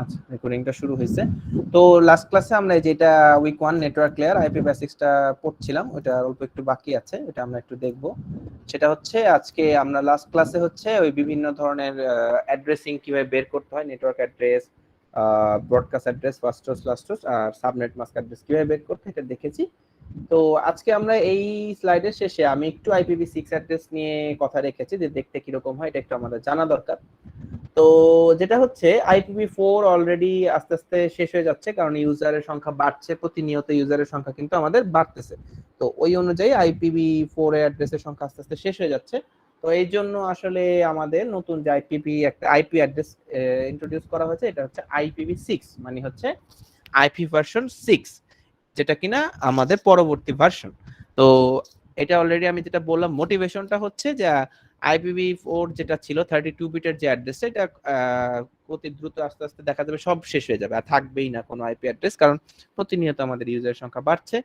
আচ্ছা, রেকর্ডিংটা শুরু হয়েছে। তো লাস্ট ক্লাসে আমরা যেটা উইক 1 নেটওয়ার্ক লেয়ার আইপি বেসিক্সটা পড়ছিলাম, ওটা অল্প একটু বাকি আছে, এটা আমরা একটু দেখব। সেটা হচ্ছে আজকে আমরা লাস্ট ক্লাসে হচ্ছে ওই বিভিন্ন ধরনের অ্যাড্রেসিং কিভাবে বের করতে হয়, network address, broadcast address, first host, last host আর সাবনেট মাস্ক অ্যাড্রেস কিভাবে বের করতে এটা দেখেছি। তো আজকে আমরা এই স্লাইডের শেষে আমি একটু IPv6 অ্যাড্রেস নিয়ে কথা রেখেছি, যে দেখতে কিরকম হয় এটা একটু আমাদের জানা দরকার। তো যেটা হচ্ছে IPv4 অলরেডি আস্তে আস্তে শেষ হয়ে যাচ্ছে, কারণ ইউজারের সংখ্যা বাড়ছে, প্রতিনিয়ত ইউজারের সংখ্যা কিন্তু আমাদের বাড়তেছে। তো ওই অনুযায়ী IPv4 এর অ্যাড্রেসের সংখ্যা আস্তে আস্তে শেষ হয়ে যাচ্ছে। তো এই জন্য আসলে আমাদের নতুন যে একটা আইপি অ্যাড্রেস ইন্ট্রোডিউস করা হয়েছে, এটা হচ্ছে IPv6, মানে হচ্ছে আইপি ভার্সন 6, যেটা কিনা আমাদের পরবর্তী ভার্সন। তো এটা অলরেডি আমি যেটা বললাম, মোটিভেশনটা হচ্ছে যে IPv4 যেটা ছিল 32 বিটের যে অ্যাড্রেস, এটা অতি দ্রুত আস্তে আস্তে দেখা যাবে সব শেষ হয়ে যাবে, আর থাকবেই না কোনো আইপি অ্যাড্রেস, কারণ প্রতিনিয়ত আমাদের ইউজারের সংখ্যা বাড়ছে।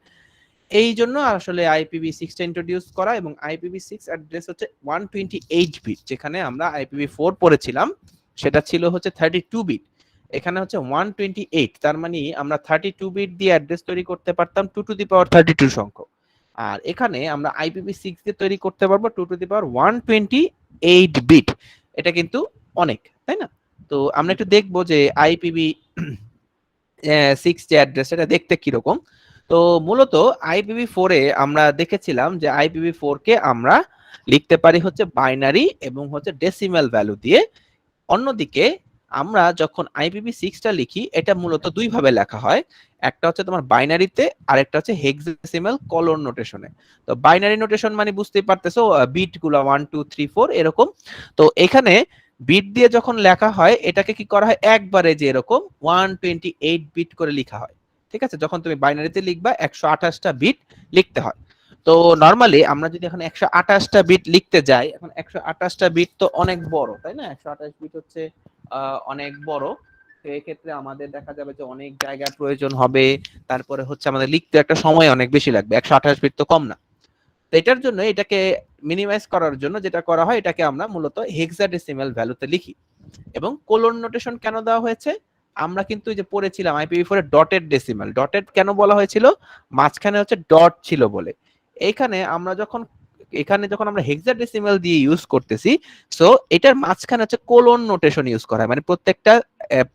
এই জন্য আসলে IPv6 টা ইন্ট্রোডিউস করা, এবং IPv6 অ্যাড্রেস হচ্ছে 128 বিট, যেখানে আমরা IPv4 পড়েছিলাম সেটা ছিল হচ্ছে 32 বিট, এখানে হচ্ছে 128। তার মানে আমরা 32 বিট দিয়ে অ্যাড্রেস তৈরি করতে পারতাম 2 টু দি পাওয়ার 32 সংখ্যক, আর এখানে আমরা IPv6 দিয়ে তৈরি করতে পারবো 2 টু দি পাওয়ার 128 বিট। এটা কিন্তু অনেক, তাই না? তো আমরা একটু দেখবো যে IPv6 যে অ্যাড্রেস এটা দেখতে কিরকম। তো মূলত IPv4 এ আমরা দেখেছিলাম যে IPv4 কে আমরা লিখতে পারি হচ্ছে বাইনারি এবং হচ্ছে ডেসিমাল ভ্যালু দিয়ে। অন্যদিকে আমরা যখন IPv6 টা লিখি, এটা মূলত দুই ভাবে লেখা হয়, একটা হচ্ছে তোমার বাইনারিতে আর একটা হচ্ছে হেক্সাডেসিমাল কলন নোটেশনে। তো বাইনারি নোটেশন মানে বুঝতেই পারতেছো, বিট গুলো 1 2 3 4 এরকম। তো এখানে বিট দিয়ে যখন লেখা হয়, এটাকে কি করা হয়, একবারে যে এরকম 128 বিট করে লেখা হয়। ঠিক আছে, যখন তুমি বাইনারিতে লিখবা 128টা বিট লিখতে হয়। তো নরমালি আমরা যদি এখন 128টা বিট লিখতে যাই, এখন 128টা বিট তো অনেক বড়, তাই না? 128 বিট হচ্ছে অনেক বড়। তো এই ক্ষেত্রে আমাদের দেখা যাবে যে অনেক জায়গার প্রয়োজন হবে, তারপরে হচ্ছে আমাদের লিখতে একটা সময় অনেক বেশি লাগবে, 128 বিট তো কম না। তো এটার জন্য এটাকে মিনিমাইজ করার জন্য যেটা করা হয়, এটাকে আমরা মূলত হেক্সাডেসিমাল ভ্যালুতে লিখি। এবং কোলন নোটেশন কেন দেওয়া হয়েছে? আমরা কিন্তু যে পড়েছিলাম IPv4 এর ডটেড ডেসিমাল, ডটেড কেন বলা হয়েছিল? মাঝখানে হচ্ছে ডট ছিল বলে। এইখানে আমরা যখন আমরা হেক্সাডেসিমাল দিয়ে ইউজ করতেছি, সো এটার মাঝখানে হচ্ছে কোলন নোটেশন ইউজ করা হয়, মানে প্রত্যেকটা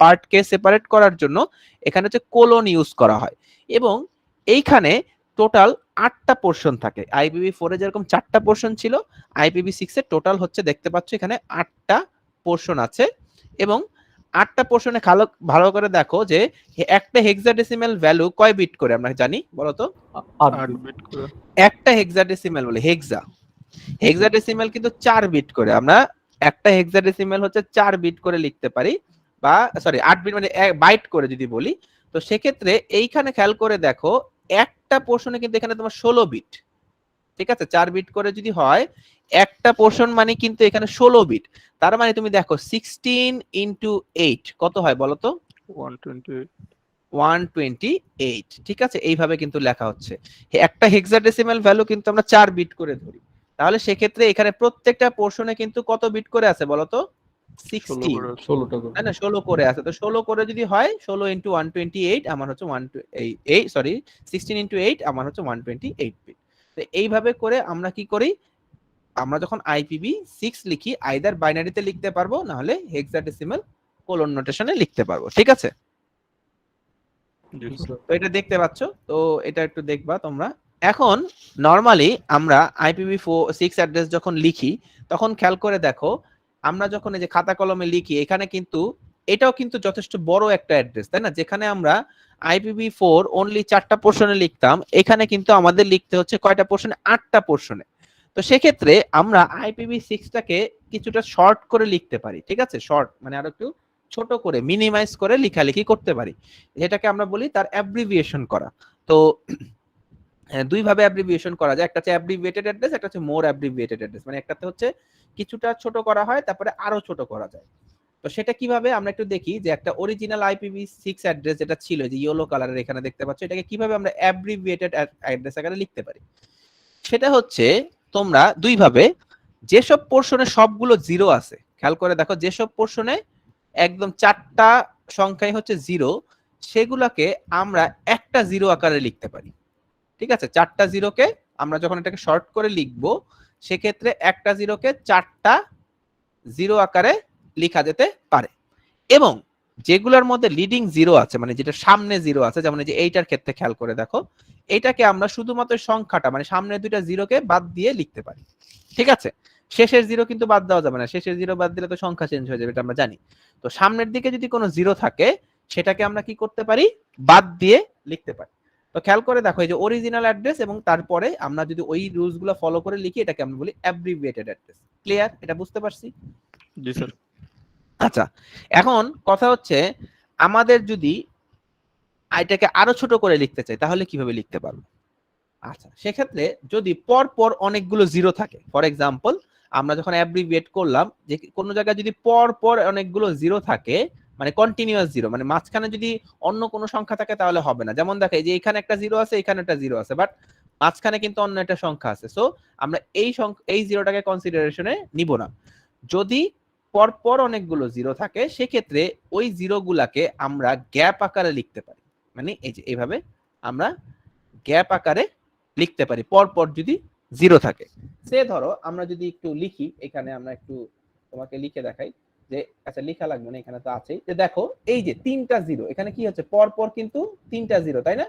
পার্টকে সেপারেট করার জন্য এখানে হচ্ছে কোলন ইউজ করা হয়। এবং এইখানে টোটাল 8টা পোর্শন থাকে। IPv4 এ যেরকম 4টা পোর্শন ছিল, IPv6 এর টোটাল হচ্ছে দেখতে পাচ্ছ এখানে 8টা পোর্শন আছে। এবং 8টা পোর্শনে ভালো করে দেখো যে একটা হেক্সাডেসিমাল ভ্যালু কয় বিট করে আমরা জানি বলো তো? 8 বিট করে। একটা হেক্সাডেসিমাল বলে হেক্সাডেসিমাল কিন্তু 4 বিট করে। আমরা একটা হেক্সাডেসিমাল হচ্ছে 4 বিট করে লিখতে পারি, বা সরি 8 বিট মানে বাইট করে যদি বলি। তো সেক্ষেত্রে এইখানে খেয়াল করে দেখো, একটা পোর্শনে কিন্তু এখানে তোমার 16 বিট। ঠিক আছে, 4 বিট করে যদি হয় একটা পোর্শন, মানে কিন্তু এখানে 16 বিট। তার মানে তুমি দেখো 16 ইন্টু 8 কত হয় বলো তো? 128। ঠিক আছে, এইভাবে কিন্তু লেখা হচ্ছে। একটা হেক্সাডেসিমাল ভ্যালু কিন্তু আমরা 4 বিট করে ধরি, তাহলে সেক্ষেত্রে এখানে প্রত্যেকটা পোর্শনে কিন্তু কত বিট করে আছে বলো তো? 16, 16টা করে। তাই না? 16 করে আছে। তো 16 করে যদি হয় 16 ইন্টু 128 আমার হচ্ছে 16 ইন্টু 8 আমার হচ্ছে 128 বিট। তো এইভাবে করে আমরা কি করি, আমরা যখন IPv6 লিখি আইদার বাইনারিতে লিখতে পারবো, না হলে হেক্সাডেসিমাল কোলন নোটেশনে লিখতে পারবো। ঠিক আছে, তো এটা দেখতে পাচ্ছ। তো এটা একটু দেখবা তোমরা। এখন নরমালি আমরা IPv6 অ্যাড্রেস যখন লিখি, তখন খেয়াল করে দেখো, আমরা যখন এই যে খাতা কলমে লিখি, এখানে কিন্তু এটাও কিন্তু যথেষ্ট বড় একটা অ্যাড্রেস, তাই না? যেখানে আমরা IPv4 অনলি 4টা পোর্শনে লিখতাম, এখানে কিন্তু আমাদের লিখতে হচ্ছে কয়টা পোর্শনে? 8টা পোর্শনে। তো সেক্ষেত্রে আমরা IPv6টাকে কিছুটা শর্ট করে লিখতে পারি। ঠিক আছে, শর্ট মানে আরো একটু ছোট করে মিনিমাইজ করে লেখালেখি করতে পারি, যেটাকে আমরা বলি তার অ্যাব্রিভিয়েশন করা। তো দুই ভাবে অ্যাব্রিভিয়েশন করা যায়, একটা হচ্ছে অ্যাব্রিভিয়েটেড অ্যাড্রেস, একটা হচ্ছে মোর অ্যাব্রিভিয়েটেড অ্যাড্রেস। মানে একটাতে হচ্ছে কিছুটা ছোট করা হয়, তারপরে আরো ছোট করা যায়। তো সেটা কিভাবে আমরা একটু দেখি, যে একটা অরিজিনাল IPv6 অ্যাড্রেস যেটা ছিল, যে ইয়েলো কালারের এখানে দেখতে পাচ্ছ, এটাকে কিভাবে আমরা অ্যাব্রিভিয়েটেড অ্যাড্রেস আকারে লিখতে পারি। সেটা হচ্ছে তোমরা দুই ভাবে, যেসব পোর্শনে সবগুলো জিরো আছে, খেয়াল করে দেখো, যেসব পোর্শনে একদম 4টা সংখ্যাই হচ্ছে 0, সেগুলোকে আমরা একটা 0 আকারে লিখতে পারি। ঠিক আছে, 4টা 0-কে আমরা যখন এটাকে শর্ট করে লিখব, সেক্ষেত্রে একটা 0-কে 4টা 0 আকারে লেখা যেতে পারে। এবং যেগুলোর মধ্যে লিডিং 0 আছে, মানে যেটা সামনে 0 আছে, যেমন এই যে এইটার ক্ষেত্রে খেয়াল করে দেখো, এটাকে আমরা শুধুমাত্র সংখ্যাটা মানে সামনের দুইটা 0-কে বাদ দিয়ে লিখতে পারি। ঠিক আছে, শেষের 0 কিন্তু বাদ দেওয়া যাবে না, শেষের 0 বাদ দিলে তো সংখ্যা চেঞ্জ হয়ে যাবে, এটা আমরা জানি। তো সামনের দিকে যদি কোনো 0 থাকে, সেটাকে আমরা কি করতে পারি, বাদ দিয়ে লিখতে পারি। তো খেয়াল করে দেখো, এই যে অরিজিনাল অ্যাড্রেস এবং তারপরে আমরা যদি ওই রুলস গুলো ফলো করে লিখি, এটাকে আমরা বলি অ্যাব্রিভিয়েটেড অ্যাড্রেস। ক্লিয়ার? এটা বুঝতে পারছি? জি স্যার। আচ্ছা, এখন কথা হচ্ছে আমাদের যদি এটাকে আরো ছোট করে লিখতে চাই, তাহলে কিভাবে লিখতে পারবো? আচ্ছা, সেক্ষেত্রে যদি পর পর অনেকগুলো 0 থাকে, ফর এক্সাম্পল আমরা যখন অ্যাব্রিভিয়েট করলাম, যে কোনো জায়গায় যদি পর পর অনেকগুলো 0 থাকে, মানে কন্টিনিউয়াস 0, মানে মাঝখানে যদি অন্য কোনো সংখ্যা থাকে তাহলে হবে না। যেমন দেখো, এই যে এখানে একটা 0 আছে, এখানে একটা 0 আছে, বাট মাঝখানে কিন্তু অন্য একটা সংখ্যা আছে, সো আমরা এই 0টাকে কনসিডারেশনে নিব না। যদি পর পর অনেকগুলো 0 থাকে, সেক্ষেত্রে ওই 0 গুলাকে আমরা গ্যাপ আকারে লিখতে পারি। মানে এই যে এইভাবে আমরা গ্যাপ আকারে লিখতে পারি পর পর যদি 0 থাকে। সে ধরো আমরা যদি একটু লিখি, এখানে আমরা একটু তোমাকে লিখে দেখাই যে, আচ্ছা লেখা লাগবে না, এখানে তো আছেই, যে দেখো এই যে 3টা 0, এখানে কি হচ্ছে, পর পর কিন্তু 3টা 0, তাই না?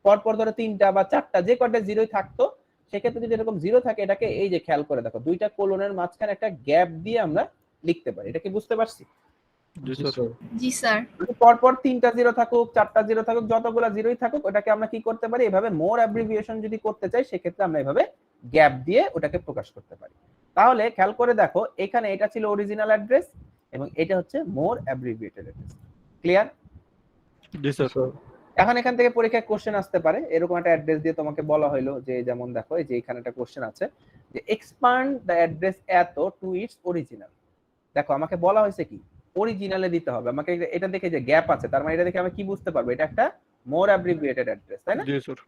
পর পর ধরো 3টা বা 4টা যে কয়টা 0 থাকতো, সেক্ষেত্রে যদি এরকম 0 থাকে, এটাকে এই যে খেয়াল করে দেখো, দুইটা কোলনের মাঝখানে একটা গ্যাপ দিয়ে আমরা লিখতে পারি। এটা কি বুঝতে পারছি? জি স্যার। পর পর 3টা 0 থাকুক, 4টা 0 থাকুক, যতগুলো 0ই থাকুক, ওটাকে আমরা কি করতে পারি, এভাবে মোর অ্যাব্রিভিয়েশন যদি করতে চাই, সেক্ষেত্রে আমরা এভাবে গ্যাপ দিয়ে ওটাকে প্রকাশ করতে পারি। তাহলে খেয়াল করে দেখো, এখানে এটা ছিল অরিজিনাল অ্যাড্রেস এবং এটা হচ্ছে মোর অ্যাব্রিভিয়েটেড অ্যাড্রেস। ক্লিয়ার? জি স্যার। এখন এখান থেকে পরীক্ষায় কোশ্চেন আসতে পারে, এরকম একটা অ্যাড্রেস দিয়ে তোমাকে বলা হলো যে, যেমন দেখো এই যে এখানে একটা কোশ্চেন আছে যে এক্সপান্ড দ্য অ্যাড্রেস এত টু ইটস অরিজিনাল। দেখো আমাকে বলা হয়েছে কি, অরিজিনালে দিতে হবে। আমাকে এটা দেখে যে গ্যাপ আছে, তার মানে এটা দেখে আমি কি বুঝতে পারবো, এটা একটা মোর অ্যাব্রিভিয়েটেড অ্যাড্রেস, তাই না? জি স্যার।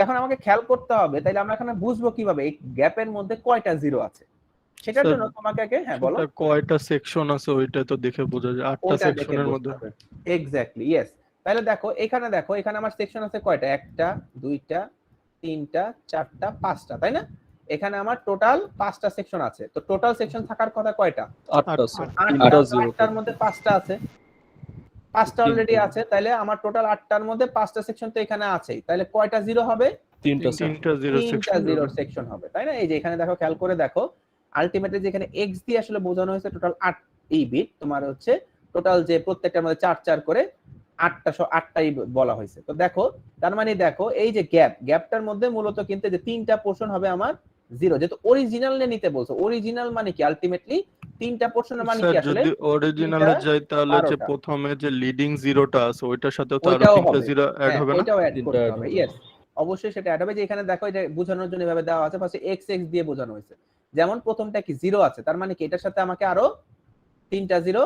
এখন আমাকে খেয়াল করতে হবে, তাইলে আমরা এখানে বুঝবো কিভাবে এই গ্যাপের মধ্যে কয়টা 0 আছে। সেটার জন্য তোমাকে আগে বলো কয়টা সেকশন আছে, ওইটা তো দেখে বোঝা যায়। 8টা সেকশনের মধ্যে। Exactly, yes. তাহলে দেখো এখানে আমার সেকশন আছে কয়টা, 1টা 2টা 3টা 4টা 5টা, তাই না? এখানে আমার টোটাল 5টা সেকশন আছে। তো টোটাল সেকশন থাকার কথা কয়টা? 8টা স্যার। 8টার মধ্যে 5টা আছে, 5টা অলরেডি আছে, তাহলে আমার টোটাল 8টার মধ্যে 5টা সেকশন তো এখানে আছেই, তাহলে কয়টা 0 হবে? 3টা 0 সেকশন হবে, তাই না? এই যে এখানে দেখো, খেয়াল করে দেখো, আলটিমেটলি যেখানে x দিয়ে আসলে বোঝানো হয়েছে টোটাল 8 এই বিট, তোমার হচ্ছে টোটাল যে প্রত্যেকটার মধ্যে 4 4 করে 8টাই বলা হয়েছে। তো দেখো, তার মানে দেখো এই যে গ্যাপটার মধ্যে মূলত কিন্তু যে 3টা পোরশন হবে আমার 0, যেহেতু অরিজিনাল নিতে বলছো। অরিজিনাল মানে কি, আলটিমেটলি 3টা পোরশনের মানে কি আসলে, যদি অরিজিনালে যাই তাহলে যে প্রথমে যে লিডিং 0টা আছে ওইটার সাথেও তো আরো 3টা 0 অ্যাড হবে না? ওইটাও অ্যাড করতে হবে, ইয়েস, অবশ্যই সেটা অ্যাড হবে। যে এখানে দেখো, এটা বোঝানোর জন্য এভাবে দেওয়া আছে, ফার্স্টে x x দিয়ে বোঝানো হয়েছে। যেমন প্রথমটা কি 0 আছে, তার মানে কি এটার সাথে আমাকে আরো 3টা 0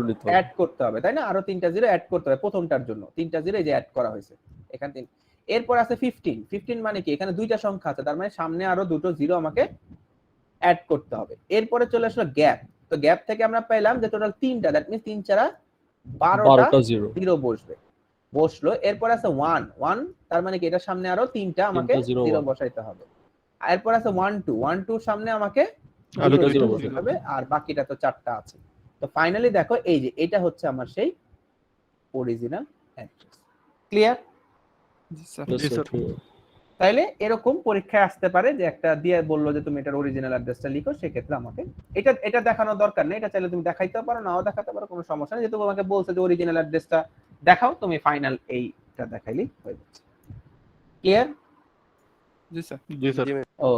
নিতে হবে, অ্যাড করতে হবে, তাই না? আরো 3টা 0 অ্যাড করতে হবে প্রথমটার জন্য, 3টা 0 এই যে অ্যাড করা হয়েছে এখানে 3। এরপর আছে 15 মানে কি, এখানে দুইটা সংখ্যা আছে, তার মানে সামনে আরো দুটো 0 আমাকে অ্যাড করতে হবে। এরপরে চলে আসলো গ্যাপ। তো গ্যাপ থেকে আমরা পেলাম যে টোটাল 3টা, দ্যাট মিন্স 3 4 12টা 0 বসলো। এরপর আছে 1 তার মানে কি এটার সামনে আরো 3টা আমাকে 0 বসাইতে হবে। এরপর আছে 1 2 সামনে আমাকে আরো 2টা 0 বসাইতে হবে, আর বাকিটা তো 4টা আছে। তো ফাইনালি দেখো, এই যে এটা হচ্ছে আমার সেই অরিজিনাল অ্যাড্রেস। ক্লিয়ার? জি স্যার। তাইলে এরকম পরীক্ষায় আসতে পারে যে একটা দিয়ে বললো যে তুমি এটার অরিজিনাল অ্যাড্রেসটা লিখো, সেক্ষেত্রে আমাকে এটা দেখানোর দরকার নেই, এটা চাইলে তুমি দেখাইতেও পারো, নাও দেখাতে পারো, কোনো সমস্যা নেই। যেহেতু তোমাকে বলছে যে অরিজিনাল অ্যাড্রেসটা দেখাও, তুমি ফাইনাল এইটা দেখাইলেই হয়ে যাচ্ছে। ক্লিয়ার? জি স্যার। জি স্যার।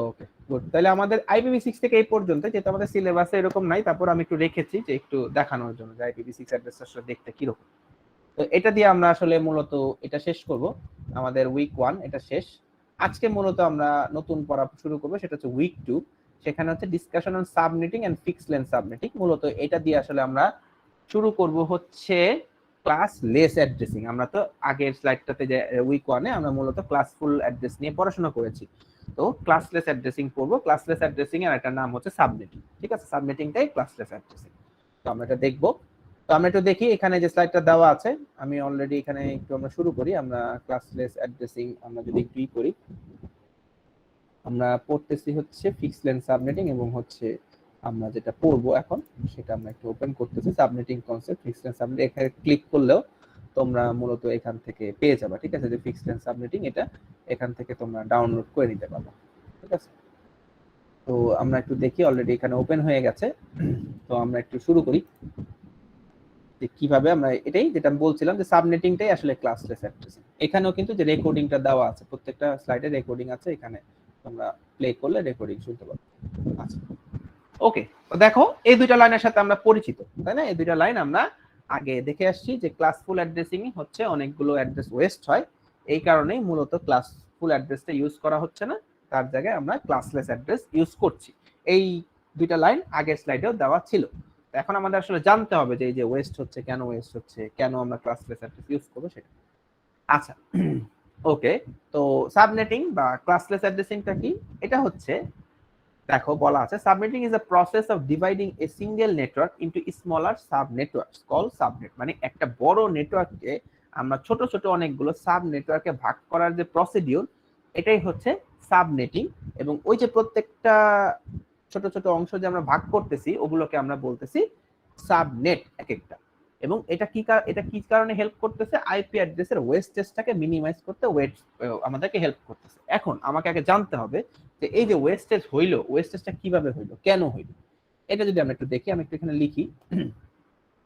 ওকে, গুড। তাহলে আমাদের IPv6 থেকে এই পর্যন্ত, যেহেতু আমাদের সিলেবাসে এরকম নাই, তারপর আমি একটু রেখেছি যে একটু দেখানোর জন্য যে IPv6 অ্যাড্রেসটা আসলে দেখতে কিরকম। তো এটা দিয়ে আমরা আসলে মূলত এটা শেষ করব, আমাদের উইক 1 এটা শেষ। আজকে মূলত আমরা নতুন পড়া শুরু করব, সেটা হচ্ছে উইক 2। সেখানে হচ্ছে discussion on subnetting and fixed length subnetting. মূলত এটা দিয়ে আসলে আমরা শুরু করব হচ্ছে ক্লাসলেস অ্যাড্রেসিং। আমরা তো আগের স্লাইডটাতে যে উইক 1 এ আমরা মূলত ক্লাসফুল অ্যাড্রেস নিয়ে পড়াশোনা করেছি, তো ক্লাসলেস অ্যাড্রেসিং পড়ব। ক্লাসলেস অ্যাড্রেসিং এর একটা নাম হচ্ছে সাবনেটিং। ঠিক আছে, সাবনেটিংটাই ক্লাসলেস অ্যাড্রেসিং। তো আমরা এটা দেখব। তো আমরা একটু দেখি এখানে যে স্লাইডটা দেওয়া আছে, আমি অলরেডি এখানে একটু আমরা শুরু করি। আমরা ক্লাসলেস অ্যাড্রেসিং আমরা যদি একটু করি, আমরা পড়তেছি হচ্ছে ফিক্সড লেন সাবনেটিং এবং হচ্ছে আমরা যেটা পড়বো এখন সেটা আমরা একটু ওপেন করতেছি। Subnetting concept, fixed lane subnetting, এখানে ক্লিক করলেও তোমরা মূলত এখান থেকে পেয়ে যাবে, ঠিক আছে, যে ফিক্সড লেন সাবনেটিং এটা এখান থেকে তোমরা ডাউনলোড করে নিতে পারবে, ঠিক আছে। তো আমরা একটু দেখি, অলরেডি এখানে ওপেন হয়ে গেছে। তো আমরা একটু শুরু করি যে কিভাবে আমরা, এটাই যেটা আমি বলছিলাম যে সাবনেটিংটাই আসলে ক্লাসলেস অ্যাড্রেসিং। এখানেও কিন্তু যে রেকর্ডিংটা দেওয়া আছে, প্রত্যেকটা স্লাইডে রেকর্ডিং আছে, এখানে তোমরা প্লে করলে রেকর্ডিং শুনতে পাবে। আচ্ছা, ওকে, তো দেখো এই দুইটা লাইনের সাথে আমরা পরিচিত, তাই না? এই দুইটা লাইন আমরা আগে দেখে আসছি যে ক্লাসফুল অ্যাড্রেসিং হচ্ছে অনেকগুলো অ্যাড্রেস ওয়েস্ট হয়, এই কারণেই মূলত ক্লাসফুল অ্যাড্রেসটা ইউজ করা হচ্ছে না, তার জায়গায় আমরা ক্লাসলেস অ্যাড্রেস ইউজ করছি। এই দুইটা লাইন আগের স্লাইডেও দেওয়া ছিল। এখন আমাদের আসলে জানতে হবে যে এই যে ওয়েস্ট হচ্ছে, কেন ওয়েস্ট হচ্ছে, কেন আমরা ক্লাসলেস অ্যাড্রেস ইউজ করব সেটা। আচ্ছা, ওকে, তো সাবনেটিং বা ক্লাসলেস অ্যাড্রেসিংটা কি? এটা হচ্ছে, দেখো বলা আছে subnetting is a process of dividing a single network into smaller sub networks call subnet. মানে একটা বড় নেটওয়ার্ককে আমরা ছোট ছোট অনেকগুলো সাব নেটওয়ার্কে ভাগ করার যে প্রসিডিউর, এটাই হচ্ছে সাবনেটিং। এবং ওই যে প্রত্যেকটা ছোট ছোট অংশ যে আমরা ভাগ করতেছি ওগুলোকে আমরা বলতেছি সাবনেট এক একটা। এবং এটা কি কারণে হেল্প করতেছে? আইপি অ্যাড্রেসের ওয়েস্টেজটাকে মিনিমাইজ করতে আমাদেরকে হেল্প করতেছে। এখন আমাকে আগে জানতে হবে যে এই যে ওয়েস্টেজ হইলো, ওয়েস্টেজটা কিভাবে হইলো, কেন হইলো, এটা যদি আমরা একটু দেখি। আমি একটু এখানে লিখি,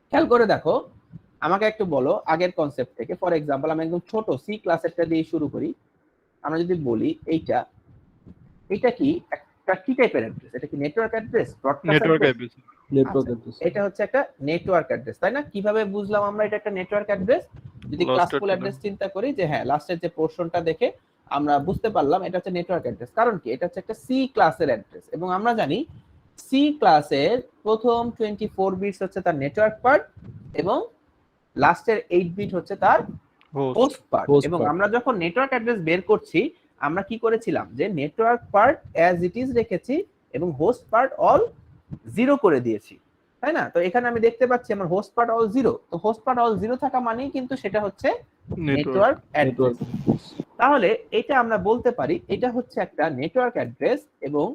খেয়াল করে দেখো, আমাকে একটু বলো আগের কনসেপ্ট থেকে। ফর এক্সাম্পল আমি একদম ছোট সি ক্লাসেরটা দিয়ে শুরু করি। আমরা যদি বলি এটা কি একটা কি টাইপের অ্যাড্রেস? এটা কি নেটওয়ার্ক অ্যাড্রেস? Network address. এটা হচ্ছে একটা নেটওয়ার্ক অ্যাড্রেস, তাই না? কিভাবে বুঝলাম আমরা এটা একটা নেটওয়ার্ক অ্যাড্রেস? যদি ক্লাসফুল অ্যাড্রেস চিন্তা করি, যে হ্যাঁ লাস্টের যে পোরশনটা দেখে আমরা বুঝতে পারলাম এটা হচ্ছে নেটওয়ার্ক অ্যাড্রেস। কারণ কি? এটা হচ্ছে একটা সি ক্লাসের অ্যাড্রেস এবং আমরা জানি সি ক্লাসের প্রথম 24 বিটস হচ্ছে তার নেটওয়ার্ক পার্ট এবং লাস্টের 8 বিট হচ্ছে তার হোস্ট পার্ট। এবং আমরা যখন নেটওয়ার্ক অ্যাড্রেস বের করছি আমরা কি করেছিলাম? যে network part as it is রেখেছি এবং হোস্ট পার্ট অল 0 করে দিয়েছি, তাই না? তো এখানে আমি দেখতে পাচ্ছি আমার হোস্ট পার্ট অল 0। তো হোস্ট পার্ট অল 0 থাকা মানেই কিন্তু সেটা হচ্ছে নেটওয়ার্ক অ্যাড্রেস। তাহলে এটা আমরা বলতে পারি এটা হচ্ছে একটা নেটওয়ার্ক অ্যাড্রেস এবং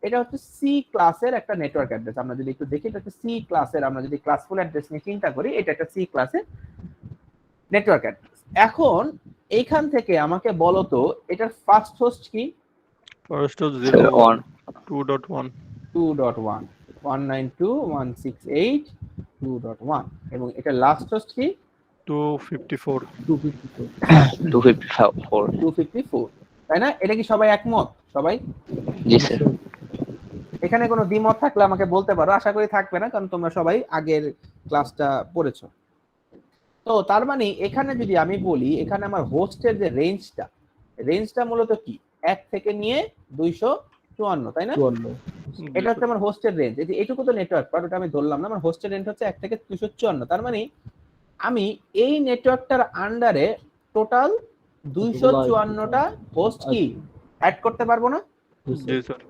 এটা হচ্ছে সি ক্লাসের একটা নেটওয়ার্ক অ্যাড্রেস। আমরা যদি একটু দেখি, এটা হচ্ছে সি ক্লাসের, আমরা যদি ক্লাসফুল অ্যাড্রেস নিয়ে চিন্তা করি, এটা একটা সি ক্লাসের নেটওয়ার্ক অ্যাড্রেস। এখন এইখান থেকে আমাকে বলো তো এটার ফার্স্ট হোস্ট কি? ফার্স্ট হোস্ট 0 2.1 2.1 192.168.2.1 এবং এটা লাস্ট হোস্ট কি? 254, তাই না? এটা কি সবাই একমত? সবাই? জি স্যার। এখানে কোনো দ্বিমত থাকলে আমাকে বলতে পারো, আশা করি থাকবে না কারণ তোমরা সবাই আগের ক্লাসটা পড়েছো। তো তার মানে এখানে যদি আমি বলি এখানে আমার হোস্টের যে রেঞ্জটা মূলত কি? 1 থেকে নিয়ে 254, তাই না? এটা হচ্ছে আমার হোস্টের রেঞ্জ। এই যে এইটুকু তো নেটওয়ার্ক পার্ট, ওটা আমি ধরলাম না। আমার হোস্টের রেঞ্জ হচ্ছে 1 থেকে 254। তার মানে আমি এই নেটওয়ার্কটার আন্ডারে টোটাল 254টা হোস্ট কি অ্যাড করতে পারবো না? জি স্যার।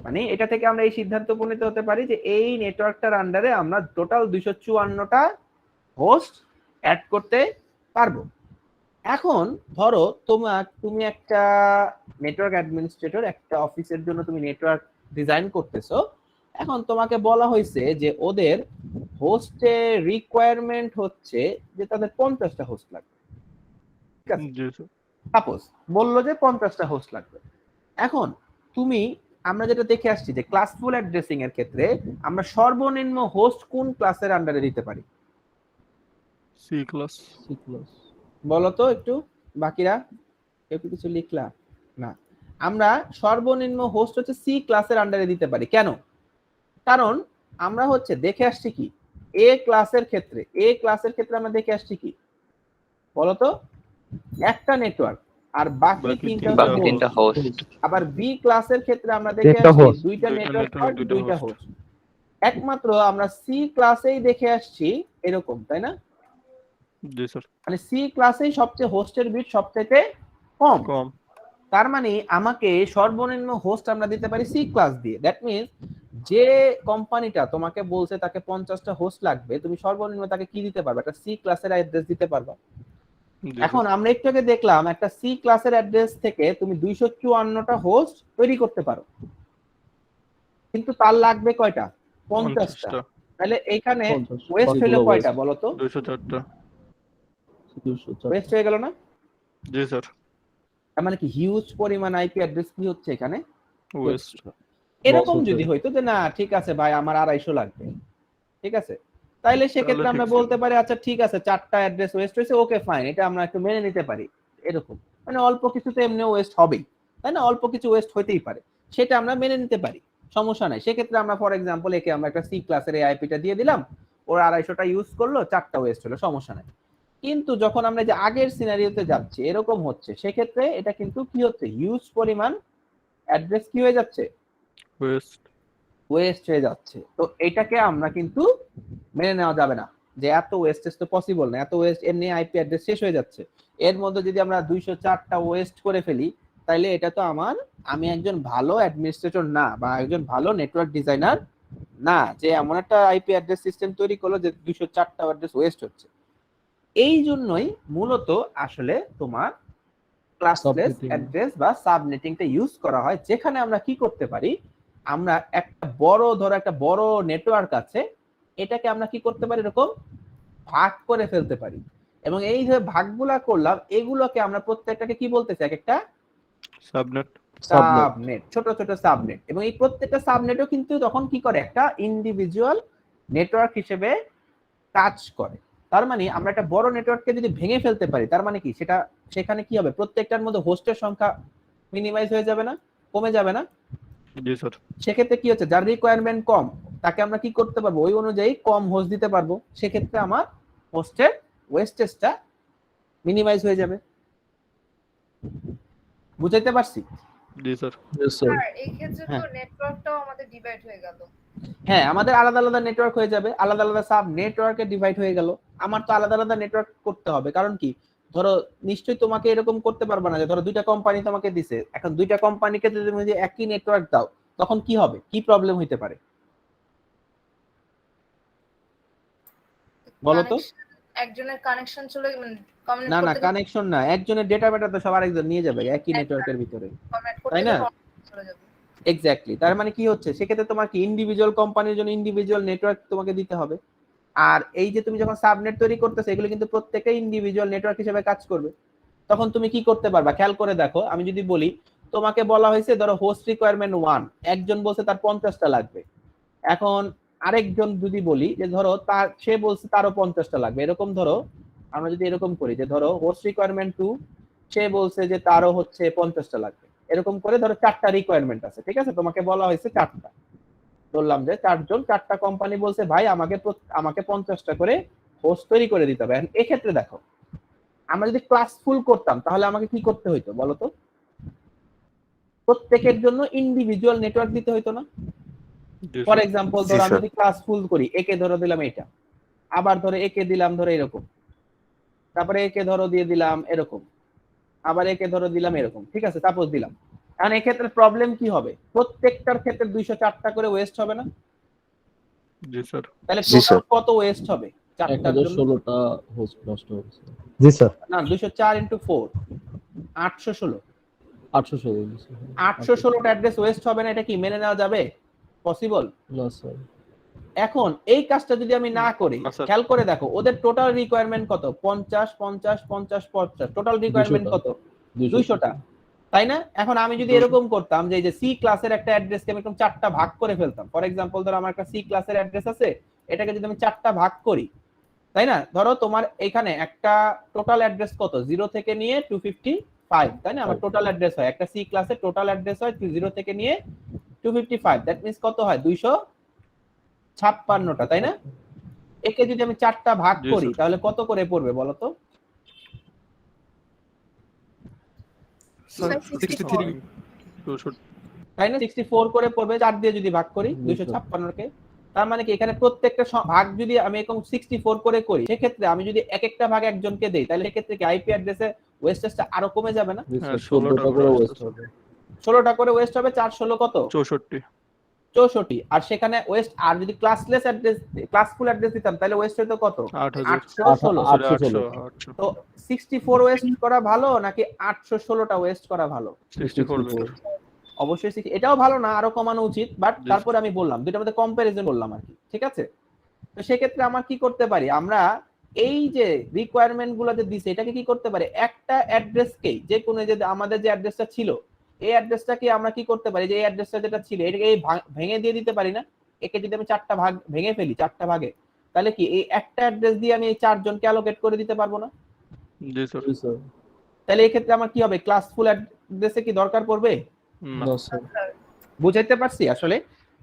মানে এটা থেকে আমরা এই সিদ্ধান্ত উপনীত হতে পারি যে এই নেটওয়ার্কটার আন্ডারে আমরা টোটাল 254টা হোস্ট অ্যাড করতে পারবো। এখন ধরো তুমি একটা নেটওয়ার্ক অ্যাডমিনিস্ট্রেটর, একটা অফিসের জন্য তুমি নেটওয়ার্ক ডিজাইন করতেছো। এখন তোমাকে বলা হয়েছে যে ওদের হোস্টের রিকোয়ারমেন্ট হচ্ছে যে তাদের 50টা হোস্ট লাগবে, ঠিক আছে? সাপোজ বললো যে 50টা হোস্ট লাগবে। এখন আমরা যেটা দেখে আসছি যে ক্লাসফুল অ্যাড্রেসিং এর ক্ষেত্রে আমরা সর্বনিম্ন হোস্ট কোন ক্লাসের আন্ডারে দিতে পারি? C class. বলো তো একটু, বাকিরা কেউ কিছু লিখলা না? আমরা সর্বনিম্ন হোস্ট হচ্ছে সি ক্লাসের আন্ডারে দিতে পারি। কেন? কারণ আমরা হচ্ছে দেখে আসছি কি এ ক্লাসের ক্ষেত্রে আমরা দেখে আসছি কি বলো তো, একটা নেটওয়ার্ক আর বাকি তিনটা হোস্ট। আবার বি ক্লাসের ক্ষেত্রে আমরা দেখে আসছি দুইটা নেটওয়ার্ক আর দুইটা হোস্ট। একমাত্র আমরা সি ক্লাসেই দেখে আসছি এরকম, তাই না? জি স্যার। মানে সি ক্লাসেই সবচেয়ে হোস্টের বিট সবচেয়ে কম। তার মানে আমাকে সর্বনিম্ন হোস্ট আমরা দিতে পারি সি ক্লাস দিয়ে। দ্যাট মিন্স যে কোম্পানিটা তোমাকে বলছে তাকে 50টা হোস্ট লাগবে, তুমি সর্বনিম্ন তাকে কি দিতে পারবে? একটা সি ক্লাসের অ্যাড্রেস দিতে পারবা। এখন আমরা একটু আগে দেখলাম একটা সি ক্লাসের অ্যাড্রেস থেকে তুমি 254টা হোস্ট তৈরি করতে পারো, কিন্তু তার লাগবে কয়টা? 50টা। তাহলে এখানে ওয়েস্ট হলো কয়টা বলো তো? 204টা ওয়েস্ট হয়ে গেল না? জি স্যার। তার মানে কি হিউজ পরিমাণ আইপি অ্যাড্রেস কি হচ্ছে এখানে? ওয়েস্ট। এরকম যদি হইতো যে না ঠিক আছে ভাই আমার 250 লাগবে, ঠিক আছে, তাইলে সেক্ষেত্রে আমরা বলতে পারি আচ্ছা ঠিক আছে 4টা অ্যাড্রেস ওয়েস্ট হয়েছে, ওকে ফাইন, এটা আমরা একটু মেনে নিতে পারি। এরকম মানে অল্প কিছু তো এমনি ওয়েস্ট হবেই, তাই না? অল্প কিছু ওয়েস্ট হইতেই পারে, সেটা আমরা মেনে নিতে পারি, সমস্যা নাই। সেক্ষেত্রে আমরা ফর এক্সাম্পল একে আমরা একটা সি ক্লাসের এই আইপিটা দিয়ে দিলাম, ওর 250টা ইউজ করলো, 4টা ওয়েস্ট হলো, সমস্যা নাই। কিন্তু যখন আমরা যে আগের সিনারিওতে যাচ্ছি এরকম হচ্ছে, সেক্ষেত্রে এটা কিন্তু কি হচ্ছে? হিউজ পরিমাণ অ্যাড্রেস কি হয়ে যাচ্ছে? ওয়েস্ট হয়ে যাচ্ছে। তো এটাকে আমরা কিন্তু মেনে নেওয়া যাবে না যে এত ওয়েস্টেজ তো পসিবল না, এত ওয়েস্ট এমনি আইপি অ্যাড্রেস শেষ হয়ে যাচ্ছে, এর মধ্যে যদি আমরা 204টা ওয়েস্ট করে ফেলি তাইলে এটা তো আমি একজন ভালো অ্যাডমিনিস্ট্রেটর না বা একজন ভালো নেটওয়ার্ক ডিজাইনার না যে এমন একটা আইপি অ্যাড্রেস সিস্টেম তৈরি করলো যে 204টা অ্যাড্রেস ওয়েস্ট হচ্ছে। এই জন্যই মূলত আসলে তোমার ক্লাসলেস অ্যাড্রেস বা সাবনেটিংটা ইউজ করা হয়, যেখানে আমরা কি করতে পারি, আমরা একটা বড় নেটওয়ার্ক আছে, এটাকে আমরা কি করতে পারি, এরকম ভাগ করে ফেলতে পারি। এবং এই যে ভাগগুলা করলাম এগুলোকে আমরা প্রত্যেকটাকে কি বলতেছি? এক একটা সাবনেট, ছোট ছোট সাবনেট। এবং এই প্রত্যেকটা সাবনেটও কিন্তু তখন কি করে? একটা ইন্ডিভিজুয়াল নেটওয়ার্ক হিসেবে কাজ করে। তার মানে আমরা একটা বড় নেটওয়ার্ককে যদি ভেঙে ফেলতে পারি, তার মানে কি সেখানে কি হবে? প্রত্যেকটার মধ্যে হোস্টের সংখ্যা মিনিমাইজ হয়ে যাবে না, কমে যাবে না? জি স্যার। সেক্ষেত্রে কি হচ্ছে? যার রিকোয়ারমেন্ট কম তাকে আমরা কি করতে পারবো? ওই অনুযায়ী কম হোস্ট দিতে পারবো, সেক্ষেত্রে আমার হোস্টের ওয়েস্টেজটা মিনিমাইজ হয়ে যাবে। বুঝাইতে পারছি? জি স্যার। স্যার এই ক্ষেত্রে তো নেটওয়ার্কটাও আমাদের ডিভাইড হয়ে গেল। হ্যাঁ, আমাদের আলাদা আলাদা নেটওয়ার্ক হয়ে যাবে, আলাদা আলাদা সাব নেটওয়ার্কে ডিভাইড হয়ে গেল। আমার তো আলাদা আলাদা নেটওয়ার্ক করতে হবে, কারণ কি ধরো নিশ্চয়ই তোমাকে এরকম করতে পারবে না যে ধরো দুইটা কোম্পানি তোমাকে দিছে, এখন দুইটা কোম্পানিকে যদি তুমি যে একই নেটওয়ার্ক দাও তখন কি হবে? কি প্রবলেম হইতে পারে বলো তো? একজনের কানেকশন চলে না কানেকশন না, একজনের ডেটা তো সব আরেকজন নিয়ে যাবে একই নেটওয়ার্কের ভিতরে, তাই না? এক্স্যাক্টলি। তার মানে কি হচ্ছে? সেক্ষেত্রে তোমার কি ইন্ডিভিজুয়াল কোম্পানির জন্য ইন্ডিভিজুয়াল নেটওয়ার্ক তোমাকে দিতে হবে। আর এই যে তুমি যখন সাবনেট তৈরি করতেছো এগুলো কিন্তু প্রত্যেকটা ইন্ডিভিজুয়াল নেটওয়ার্ক হিসেবে কাজ করবে। তখন তুমি কি করতে পারবা? খেয়াল করে দেখো, আমি যদি বলি তোমাকে বলা হয়েছে ধরো হোস্ট রিকোয়ারমেন্ট 1, একজন বলছে তার 50টা লাগবে, এখন আরেকজন যদি বলি যে ধরো সে বলছে তারও 50টা লাগবে, এরকম ধরো আমরা যদি এরকম করি যে ধরো হোস্ট রিকোয়ারমেন্ট 2 সে বলছে যে তারও হচ্ছে 50টা লাগবে, এরকম করে ধরো 4টা রিকোয়ারমেন্ট আছে, ঠিক আছে, তোমাকে বলা হয়েছে 4টা, বললাম যে 4টা কোম্পানি বলছে ভাই আমাকে 50টা করে হোস্ট তৈরি করে দিতে হবে। এক্ষেত্রে দেখো আমরা যদি ক্লাস ফুল করতাম তাহলে আমাকে কি করতে হইতো বলো তো? প্রত্যেকের জন্য ইন্ডিভিজুয়াল নেটওয়ার্ক দিতে হইতো না? ফর এক্সাম্পল ধরো আমি যদি ক্লাস ফুল করি, একে ধরো দিলাম এটা, আবার ধরো একে দিলাম ধরো এরকম, তারপরে একে ধরো দিয়ে দিলাম এরকম, আবার একে ধরো দিলাম এরকম, ঠিক আছে, তারপর দিলাম। কারণ এক্ষেত্রে প্রবলেম কি হবে? প্রত্যেকটার ক্ষেত্রে 204টা করে ওয়েস্ট হবে না? জি স্যার। তাহলে টোটাল কত ওয়েস্ট হবে? 4টার জন্য 16টা হোস্ট নষ্ট হবে। জি স্যার। না 204 * 4 816। 816টা অ্যাড্রেস ওয়েস্ট হবে না, এটা কি মেনে নেওয়া যাবে? পসিবল না স্যার। এখন এই কাজটা যদি আমি না করি, খেয়াল করে দেখো ওদের টোটাল রিকোয়ারমেন্ট কত? 50 50 50 50, টোটাল রিকোয়ারমেন্ট কত? 200টা, তাই না? এখন আমি যদি এরকম করতাম যে এই যে সি ক্লাসের একটা অ্যাড্রেসকে আমি এরকম 4টা ভাগ করে ফেলতাম, ফর এক্সাম্পল ধরো আমার একটা সি ক্লাসের অ্যাড্রেস আছে, এটাকে যদি আমি 4টা ভাগ করি, তাই না, ধরো তোমার এখানে একটা টোটাল অ্যাড্রেস কত 0 থেকে নিয়ে 255, তাই না? আমার টোটাল অ্যাড্রেস হয় একটা সি ক্লাসের টোটাল অ্যাড্রেস হয় 0 থেকে নিয়ে 255, দ্যাট মিন্স কত হয়? 256টা, তাই না? একে যদি আমি 4টা ভাগ করি তাহলে কত করে পড়বে বলো তো? 63 তাই না? 64 করে পড়বে 4 দিয়ে যদি ভাগ করি 256কে। তার মানে কি এখানে প্রত্যেকটা ভাগ যদি আমি এরকম 64 করে করি, সেক্ষেত্রে আমি যদি এক একটা ভাগ একজনকে দেই তাহলে সেক্ষেত্রে কি আইপি অ্যাড্রেসে ওয়েস্টেজটা আরো কমে যাবে না? 16টা করে ওয়েস্ট হবে। 16টা করে ওয়েস্ট হবে, 4 16 কত? 64। 64 আর সেখানে ওয়েস্ট আর যদি ক্লাসলেস অ্যাড্রেস ক্লাসফুল অ্যাড্রেস দিতাম তাহলে ওয়েস্ট হতো কত 816 তো 64 ওয়েস্ট করা ভালো নাকি 816টা ওয়েস্ট করা ভালো 64 বেটার অবশ্যই এটাও ভালো না আরো কমানো উচিত বাট তারপরে আমি বললাম দুটোর মধ্যে কম্পারিজন বললাম আর কি ঠিক আছে তো সেক্ষেত্রে আমরা কি করতে পারি আমরা এই যে রিকোয়ারমেন্ট গুলো যে দিছে এটাকে কি করতে পারি একটা অ্যাড্রেসকে যে কোনো যে আমাদের যে অ্যাড্রেসটা ছিল এই অ্যাড্রেসটাকে আমরা কি করতে পারি যে এই অ্যাড্রেসটা যেটা ছিল এটাকে ভেঙে দিয়ে দিতে পারি না একে যদি আমি চারটা ভাগ ভেঙে ফেলি চারটা ভাগে তাহলে কি এই একটা অ্যাড্রেস দিয়ে আমি এই চারজনকে অ্যালোকেট করে দিতে পারবো না জি স্যার তাহলে এই ক্ষেত্রে আমার কি হবে ক্লাসফুল অ্যাড্রেসে কি দরকার পড়বে না স্যার বুঝাইতে পারছি আসলে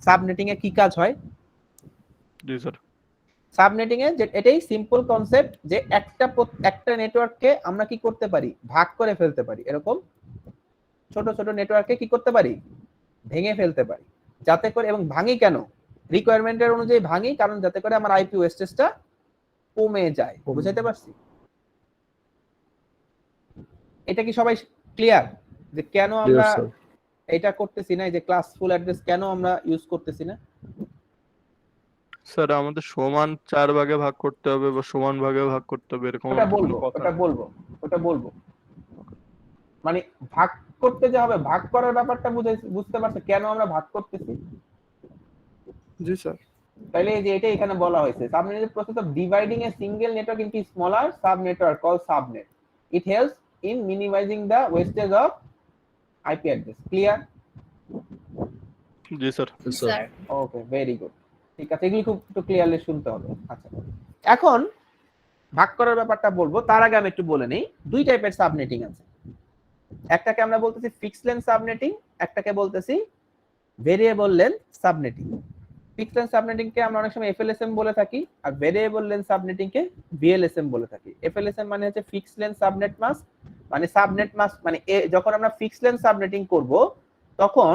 সাবনেটিং এ কি কাজ হয় জি স্যার সাবনেটিং এ যে এটাই সিম্পল কনসেপ্ট যে একটা নেটওয়ার্ককে আমরা কি করতে পারি ভাগ করে ফেলতে পারি এরকম ছোট ছোট নেটওয়ার্ককে কি করতে পারি ভেঙে ফেলতে পারি যাতে করে এবং ভাঙি কেন রিকোয়ারমেন্টের অনুযায়ী ভাঙি কারণ যাতে করে আমার আইপি ওয়েস্টেজটা কমে যায় বুঝাইতে পারছি এটা কি সবাই ক্লিয়ার যে কেন আমরা এটা করতেছি না এই যে ক্লাসফুল অ্যাড্রেস কেন আমরা ইউজ করতেছি না স্যার আমাদের সমান 4 ভাগে ভাগ করতে হবে বা সমান ভাগে ভাগ করতে হবে এরকম ওটা বলবো মানে ভাগ করতে যে হবে ভাগ করার ব্যাপারটা বুঝতে পারছো কেন আমরা ভাগ করতেছি জি স্যার তাহলে এই যে এটা এখানে বলা হয়েছে subnet process of dividing a single network into smaller sub network call subnet it helps in minimising the wastage of IP address clear জি sir sir okay very good ঠিক আছে এগুলো খুব একটু ক্লিয়ারলি শুনতে হবে আচ্ছা এখন ভাগ করার ব্যাপারটা বলবো তার আগে আমি একটু বলে নেই দুই টাইপের সাবনেটিং আছে একটাকে আমরা বলতেছি ফিক্সড লেন্থ সাবনেটিং একটাকে বলতেছি variable length subnetting fixed length subnetting কে আমরা অনেক সময় এফএলএসএম বলে থাকি আর ভেরিয়েবল লেন্থ সাবনেটিং কে ভিএলএসএম বলে থাকি এফএলএসএম মানে হচ্ছে ফিক্সড লেন্থ সাবনেট মাস্ক মানে সাবনেট মাস্ক মানে যখন আমরা ফিক্সড লেন্থ সাবনেটিং করব তখন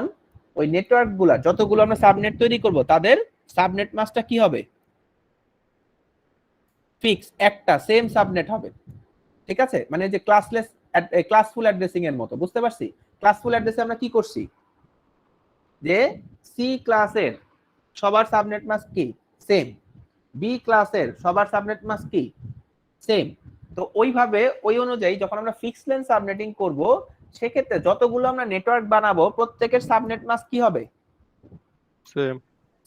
ওই নেটওয়ার্ক গুলা যতগুলো আমরা সাবনেট তৈরি করব তাদের সাবনেট মাস্কটা কি হবে ফিক্স একটা সেম সাবনেট হবে ঠিক আছে মানে যে ক্লাসলেস ক্লাসফুল অ্যাড্রেসিং এর মতো বুঝতে পারছি ক্লাসফুল অ্যাড্রেসে আমরা কি করছি যে সি ক্লাসের সবার সাবনেট মাস্ক কি সেম বি ক্লাসের সবার সাবনেট মাস্ক কি সেম তো ওইভাবে ওই অনুযায়ী যখন আমরা ফিক্সড লেন্থ সাবনেটিং করব সেক্ষেত্রে যতগুলো আমরা নেটওয়ার্ক বানাবো প্রত্যেকের সাবনেট মাস্ক কি হবে সেম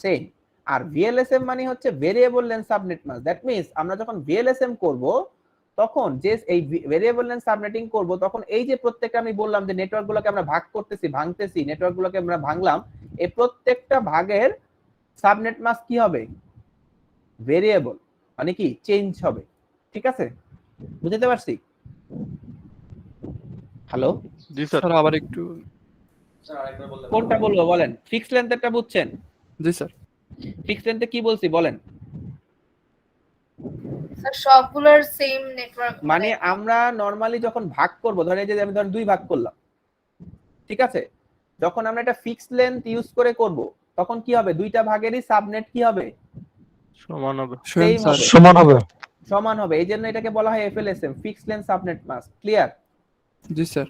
সেম আর ভিএলএসএম মানে হচ্ছে variable length subnet mask that means আমরা যখন ভিএলএসএম করব তখন যে এই ভেরিয়েবল লেন্থ সাবনেটিং করব তখন এই যে প্রত্যেকটা আমি বললাম যে নেটওয়ার্কগুলোকে আমরা ভাগ করতেছি ভাঙতেছি নেটওয়ার্কগুলোকে আমরা ভাঙলাম এই প্রত্যেকটা ভাগের সাবনেট মাস্ক কি হবে ভেরিয়েবল মানে কি চেঞ্জ হবে ঠিক আছে বুঝতে পারছি হ্যালো জি স্যার আবার একটু কোনটা বলবো বলেন ফিক্সড লেন্থেরটা বুঝছেন জি স্যার ফিক্সড লেন্থে কি বলছি বলেন স্যার সবগুলোর সেম নেটওয়ার্ক মানে আমরা নরমালি যখন ভাগ করব ধরেন এই যে আমি ধরেন দুই ভাগ করলাম ঠিক আছে যখন আমরা এটা ফিক্সড লেন্থ ইউজ করে করব তখন কি হবে দুইটা ভাগেরই সাবনেট কি হবে সমান হবে সমান হবে এইজন্য এটাকে বলা হয় FLSM fixed length subnet mask clear জি স্যার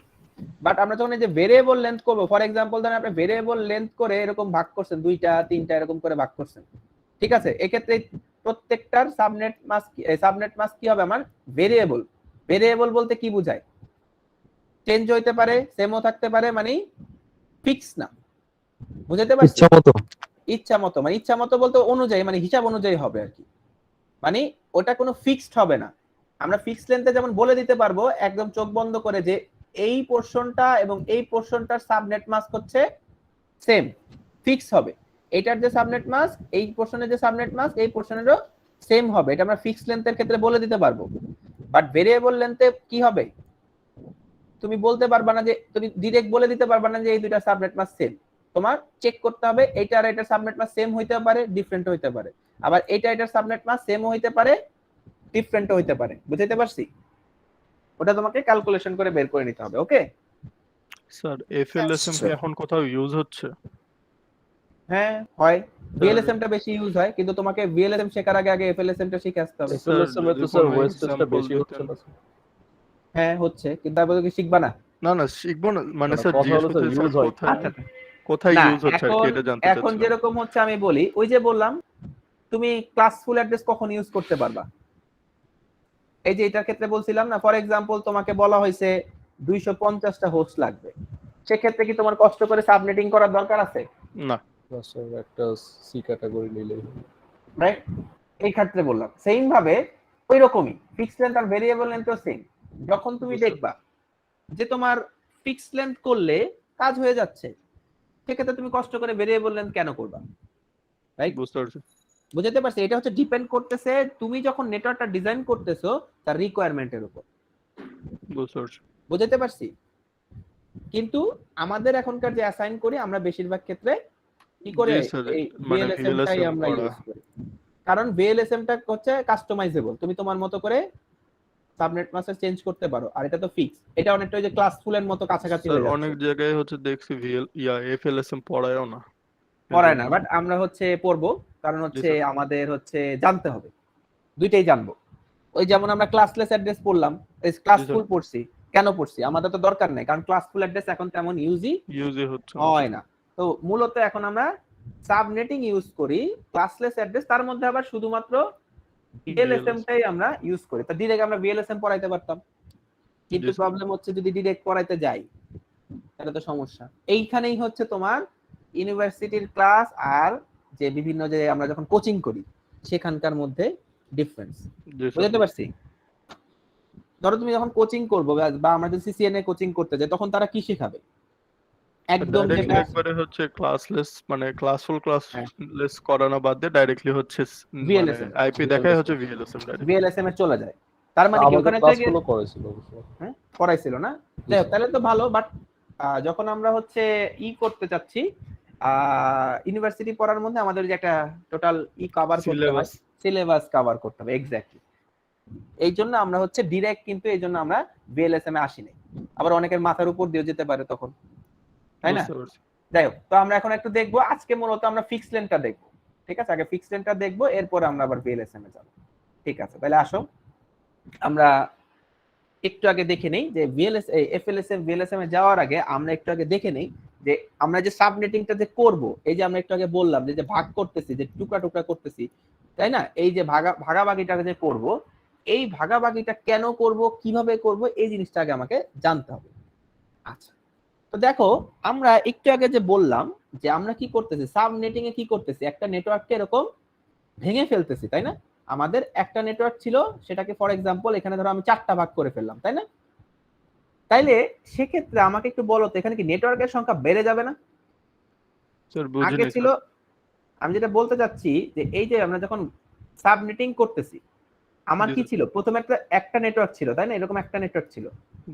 বাট আমরা যখন এই যে ভেরিয়েবল লেন্থ করব ফর एग्जांपल ধরেন আপনি ভেরিয়েবল লেন্থ করে এরকম ভাগ করছেন দুইটা তিনটা এরকম করে ভাগ করছেন ঠিক আছে এই ক্ষেত্রে প্রত্যেকটার সাবনেট মাস্ক কি হবে আমার ভেরিয়েবল বলতে কি বোঝায় চেঞ্জ হইতে পারে সেমও থাকতে পারে মানে ফিক্স না বুঝতে পারছেন ইচ্ছামতো মানে ইচ্ছামতো বলতে অনুযায়ী মানে হিসাব অনুযায়ী হবে আর কি মানে ওটা কোনো ফিক্সড হবে না আমরা ফিক্সড লেন্থে যেমন বলে দিতে পারবো একদম চোখ বন্ধ করে যে এই পোরশনটা এবং এই পোরশনটার সাবনেট মাস্ক হচ্ছে সেম ফিক্স হবে এটার যে সাবনেট মাস্ক এই পোরশনের যে সাবনেট মাস্ক এই পোরশনেরও সেম হবে এটা আমরা ফিক্সড লেন্থের ক্ষেত্রে বলে দিতে পারবো বাট ভেরিয়েবল লেন্থে কি হবে তুমি বলতে পারবা না যে তুমি ডাইরেক্ট বলে দিতে পারবা না যে এই দুইটা সাবনেট মাস্ক সেম তোমার চেক করতে হবে এইটা আর এটার সাবনেট মাস্ক সেম হইতে পারে ডিফারেন্ট হইতে পারে আবার এইটা এটার সাবনেট মাস্ক সেমও হইতে পারে ডিফারেন্টও হইতে পারে বুঝতে পারছি ওটা তোমাকে ক্যালকুলেশন করে বের করে নিতে হবে ওকে স্যার এফএলএসএম এখন কোথাও ইউজ হচ্ছে হ্যাঁ হয় ভিএলএসএম টা বেশি ইউজ হয় কিন্তু তোমাকে ভিএলএসএম শেখার আগে আগে এফএলএসএম টা শিখে আসতে হবে এফএলএসএম এ তো স্যার ওয়েস্টেজটা বেশি হচ্ছে না হ্যাঁ হচ্ছে কিন্তু তারপরে কি শিখবা না না না শিখবো না মানে স্যার জিজ্ঞেস করতে স্যার কোথায় কোথায় না ইউজ হচ্ছে আর কি এখন এটা জানতে এখন চাচ্ছিলাম। যেরকম হচ্ছে আমি বলি, ওই যে বললাম তুমি ক্লাস ফুল অ্যাড্রেস কখন ইউজ করতে পারবা, এই যে এটার ক্ষেত্রে বলছিলাম না, ফর এক্সাম্পল তোমাকে বলা হয়েছে 250টা হোস্ট লাগবে, সেক্ষেত্রে কি তোমার কষ্ট করে সাবনেটিং করার দরকার আছে? না, ক্লাসের একটা সি ক্যাটাগরি নিলেই রাইট, এই ক্ষেত্রে বললাম সেম ভাবে ওই রকমই ফিক্সড লেন্থ আর ভেরিয়েবল লেন্থও সেম। যখন তুমি দেখবা যে তোমার ফিক্সড লেন্থ করলে কাজ হয়ে যাচ্ছে, সেক্ষেত্রে তুমি কষ্ট করে ভেরিয়েবল লেন্থ কেন করবা? রাইট, বুঝতে পারছি। বুঝতে পারছি। এটা হচ্ছে ডিপেন্ড করতেছে তুমি যখন নেটওয়ার্কটা ডিজাইন করতেছো তার রিকোয়ারমেন্টের উপর। বুঝতে পারছি। বুঝতে পারছি। কিন্তু আমাদের এখনকার যে অ্যাসাইন করি আমরা বেশিরভাগ ক্ষেত্রে কি করে জি স্যার, এই মানে ভিএলএসএম টাই VLSM আমরা করা। ইউজ করি, কারণ ভিএলএসএম টা হচ্ছে কাস্টমাইজেবল, তুমি তোমার মতো করে সাবনেট মাস্ক চেঞ্জ করতে পারো, আর এটা তো ফিক্স। এটা অনেকটা ওই যে ক্লাস ফুলের মতো কাছাকাছি স্যার হয়ে যাচ্ছে। অনেক জায়গায় হচ্ছে দেখছি FLSM পড়ায়ও না। পড়ায় না, বাট আমরা হচ্ছে পড়বো, কারণ হচ্ছে স্যার। আমাদের হচ্ছে জানতে হবে, দুইটাই জানবো। ওই যেমন আমরা ক্লাসলেস অ্যাড্রেস পড়লাম, ক্লাস জি স্যার। ফুল পড়ছি, কেন পড়ছি? আমাদের তো দরকার নেই, কারণ ক্লাস ফুল অ্যাড্রেস এখন তেমন ইউজই হচ্ছে হয় না। তো মূলত এখন আমরা সাবনেটিং ইউজ করি, ক্লাসলেস অ্যাড্রেস, তার মধ্যে আবার শুধুমাত্র ভিএলএসএম টাই আমরা ইউজ করি। তো ডিরেক্ট আমরা ভিএলএসএম পড়াইতে পারতাম, কিন্তু জি স্যার। প্রবলেম হচ্ছে যদি ডিরেক্ট পড়াইতে যাই তাহলে তো সমস্যা। এইখানেই হচ্ছে তোমার ইউনিভার্সিটির ক্লাস আর যে বিভিন্ন যে আমরা যখন কোচিং করি সেখানকার মধ্যে ডিফারেন্স। জি স্যার। বুঝতে পারছি। ধরো তুমি যখন কোচিং করবো বা আমরা যদি সিসিএন এ কোচিং করতে যাই, তখন তারা কি শেখাবে? একদম ডাইরেক্টলি যেটা একবারে হচ্ছে ক্লাসলেস, মানে ক্লাসলেস করানো বাদ দিয়ে ডাইরেক্টলি হচ্ছে মানে ভিএলএসএম আইপি দেখাই হচ্ছে VLSM ডাইরেক্ট। ভিএলএসএম এ চলে যায়। তার মানে কি আমাদের ওখানে থেকে ক্লাসগুলো করেছিল অবশ্য। হ্যাঁ পড়াইছিল না? যাই হোক, তাহলে তো ভালো। বাট যখন আমরা হচ্ছে করতে চাচ্ছি ইউনিভার্সিটি পড়ার মধ্যে আমাদের যে একটা টোটাল কভার করতে হয়, সিলেবাস কভার করতে হবে এক্স্যাক্টলি। এই জন্য আমরা হচ্ছে ডিরেক্ট, কিন্তু এই জন্য আমরা ভিএলএসএম এ আসিনি। আবার অনেকের মাথার উপর দিয়ে যেতে পারে তখন, তাই না? যাই হোক, তো আমরা এখন একটু দেখবো, আজকে মূলত আমরা ফিক্সড লেন্থটা দেখবো। ঠিক আছে, আগে ফিক্সড লেন্থটা দেখবো, এরপর আমরা আবার ভিএলএসএম এ যাব। ঠিক আছে, তাহলে আসো আমরা একটু আগে দেখে নেই যে এফএলএসএম ভিএলএসএম এ যাওয়ার আগে আমরা একটু আগে দেখে নেই যে আমরা যে সাবনেটিংটা যে করব, এই যে আমরা একটু আগে বললাম যে ভাগ করতেছি, যে টুকরা টুকরা করতেছি, তাই না? এই যে ভাগাভাগিটা যে করব, এই ভাগাভাগিটা কেন করব, কিভাবে করব, এই জিনিসটা আগে আমাকে জানতে হবে। আচ্ছা, তো দেখো আমরা একটু আগে যে বললাম যে আমরা কি করতেছি, সাবনেটিং এ কি করতেছি, একটা নেটওয়ার্ককে এরকম ভেঙে ফেলতেছি, তাই না? আমাদের একটা নেটওয়ার্ক ছিল, সেটাকে ফর এক্সাম্পল এখানে ধরো আমি 4টা ভাগ করে ফেললাম, তাই না? তাইলে সেক্ষেত্রে আমাকে একটু বলো তো, এখানে কি নেটওয়ার্কের সংখ্যা বেড়ে যাবে না? আগে ছিল, আমি যেটা বলতে চাচ্ছি যে এই যে আমরা যখন সাবনেটিং করতেছি, আমার কি ছিল, প্রথমে একটা নেটওয়ার্ক ছিল, তাই না? এরকম একটা নেটওয়ার্ক ছিল,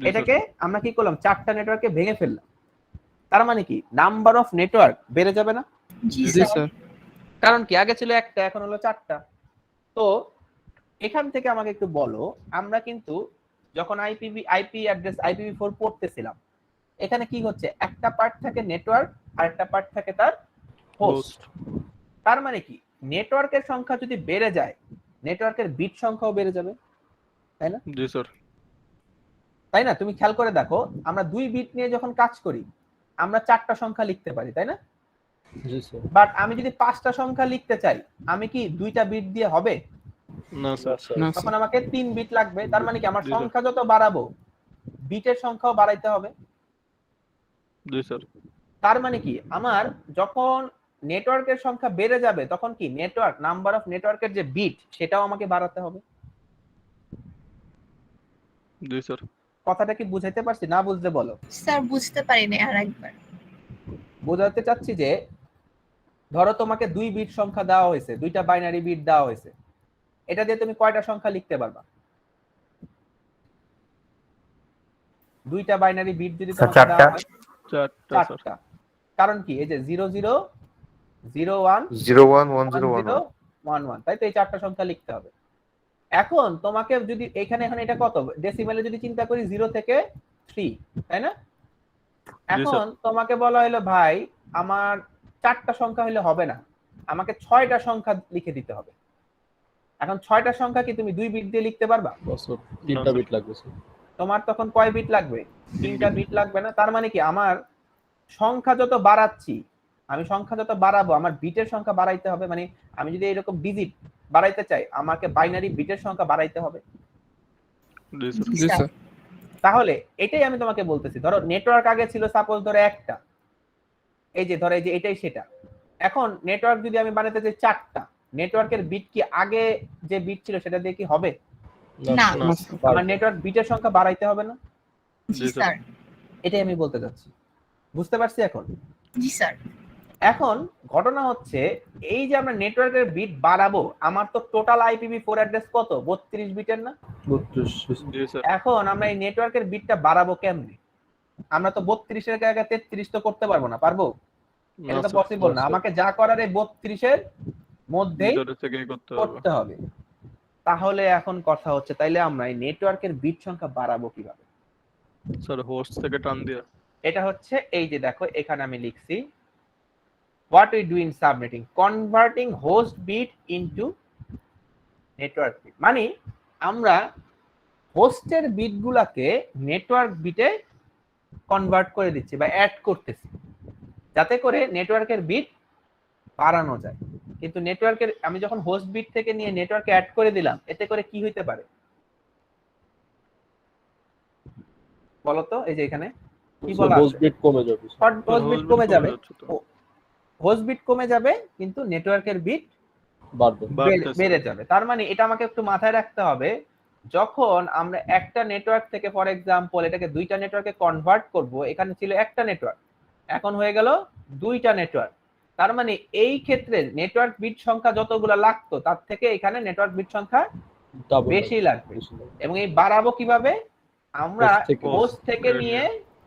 এটাকে আমরা কি করলাম, 4টা নেটওয়ার্কে ভেঙে ফেললাম। তার মানে কি নাম্বার অফ নেটওয়ার্ক বেড়ে যাবে না? জি স্যার। কারণ কি আগে ছিল একটা, এখন হলো 4টা। তো এখান থেকে আমাকে একটু বলো, আমরা কিন্তু যখন আইপি অ্যাড্রেস IPv4 পড়তেছিলাম, এখানে কি হচ্ছে, একটা পার্ট থাকে নেটওয়ার্ক আর একটা পার্ট থাকে তার হোস্ট। তার মানে কি নেটওয়ার্কের সংখ্যা যদি বেড়ে যায়, নেটওয়ার্কের বিট সংখ্যাও বেড়ে যাবে, তাই না? জি স্যার। তাই না? তুমি খেয়াল করে দেখো, আমরা 2 বিট নিয়ে যখন কাজ করি আমরা 4টা সংখ্যা লিখতে পারি, তাই না? জি স্যার। বাট আমি যদি 5টা সংখ্যা লিখতে চাই, আমি কি 2টা বিট দিয়ে হবে? না স্যার। তখন আমাকে 3 বিট লাগবে। তার মানে কি আমার সংখ্যা যত বাড়াবো বিটের সংখ্যাও বাড়াইতে হবে। জি স্যার। তার মানে কি আমার যখন নেটওয়ার্কের সংখ্যা বেড়ে যাবে, তখন কি নেটওয়ার্ক নাম্বার অফ নেটওয়ার্কের যে বিট সেটাও আমাকে বাড়াতে হবে। জি স্যার। কথাটা কি বুঝাইতে পারছি? না বুঝলে বলো। স্যার বুঝতে পারিনি, আরেকবার বোঝাতে চাচ্ছি যে ধরো তোমাকে 2 বিট সংখ্যা দেওয়া হয়েছে, 2টা বাইনারি বিট দেওয়া হয়েছে, এটা দিয়ে তুমি কয়টা সংখ্যা লিখতে পারবা? 2টা বাইনারি বিট যদি তোমাকে দেওয়া হয়, 4টা। কারণ কি এই যে 00 01 11 তাই তো, এই 4টা সংখ্যা লিখতে হবে। এখন তোমাকে যদি এখানে এটা কত ডেসিমেলে যদি চিন্তা করি, 0 থেকে 3, তাই না? এখন তোমাকে বলা হলো ভাই আমার 4টা সংখ্যা হলে হবে না, আমাকে 6টা সংখ্যা লিখে দিতে হবে। এখন 6টা সংখ্যা কি তুমি 2 বিট দিয়ে লিখতে পারবা? 3টা বিট লাগবে স্যার। তোমার তখন কয় বিট লাগবে? 3টা বিট লাগবে না? তার মানে কি আমার সংখ্যা যত বাড়াচ্ছি, আমি সংখ্যা যত বাড়াবো আমার বিটের সংখ্যা বাড়াইতে হবে। মানে আমি যদি এরকম ডিজিট বাড়াইতে চাই আমাকে বাইনারি বিটের সংখ্যা বাড়াইতে হবে। জি স্যার। তাহলে এটাই আমি তোমাকে বলতেছি, ধরো নেটওয়ার্ক আগে ছিল সাপোজ ধরো একটা, এই যে ধরো এই যে এটাই সেটা। এখন নেটওয়ার্ক যদি আমি বানাতে চাই চারটা, নেটওয়ার্কের বিট কি আগে যে বিট ছিল সেটা দিয়ে কি হবে? না। আমার নেটওয়ার্ক বিটের সংখ্যা বাড়াইতে হবে না? জি স্যার। এটাই আমি বলতে চাচ্ছি, বুঝতে পারছি এখন? জি স্যার। এখন ঘটনা হচ্ছে এই যে আমরা নেটওয়ার্কের বিট বাড়াবো, আমার তো টোটাল IPv4 অ্যাড্রেস কত? 32 বিটের না? 32। জি স্যার। এখন আমরা এই নেটওয়ার্কের বিটটা বাড়াবো কেমনে? আমরা তো 32 এর জায়গায় 33 তো করতে পারবো না, পারবো? এটা তো পসিবল না। আমাকে যা করার এই 32 এর মধ্যেই করতে হবে। তাহলে এখন কথা হচ্ছে তাইলে আমরা এই নেটওয়ার্কের বিট সংখ্যা বাড়াবো কিভাবে? স্যার হোস্ট থেকে টান দিয়া। এটা হচ্ছে এই যে দেখো এখানে আমি লিখছি what we do in subnetting, converting host bit into network bit। মানে আমরা হোস্টের বিটগুলোকে নেটওয়ার্ক বিটে কনভার্ট করে দিচ্ছি বা অ্যাড করতেছি, যাতে করে নেটওয়ার্কের বিট বাড়ানো যায়। কিন্তু নেটওয়ার্কের আমি যখন হোস্ট বিট থেকে নিয়ে নেটওয়ার্কে অ্যাড করে দিলাম, এতে করে কি হইতে পারে বলতো? এই যে এখানে কি বলা আছে, হোস্ট বিট কমে যাবে। হোস্ট বিট কমে যাবে, হোস্ট বিট কমে যাবে কিন্তু নেটওয়ার্কের বিট বেড়ে যাবে। তার মানে এটা আমাকে একটু মাথায় রাখতে হবে, যখন আমরা একটা নেটওয়ার্ক থেকে ফর এক্সাম্পল এটাকে দুইটা নেটওয়ার্কে কনভার্ট করব, এখানে ছিল একটা নেটওয়ার্ক, এখন হয়ে গেল দুইটা নেটওয়ার্ক। তার মানে এই ক্ষেত্রে নেটওয়ার্ক বিট সংখ্যা যতগুলো লাগতো তার থেকে এখানে নেটওয়ার্ক বিট সংখ্যা বেশি লাগবে। এবং এই বাড়াবো কিভাবে? আমরা হোস্ট থেকে নিয়ে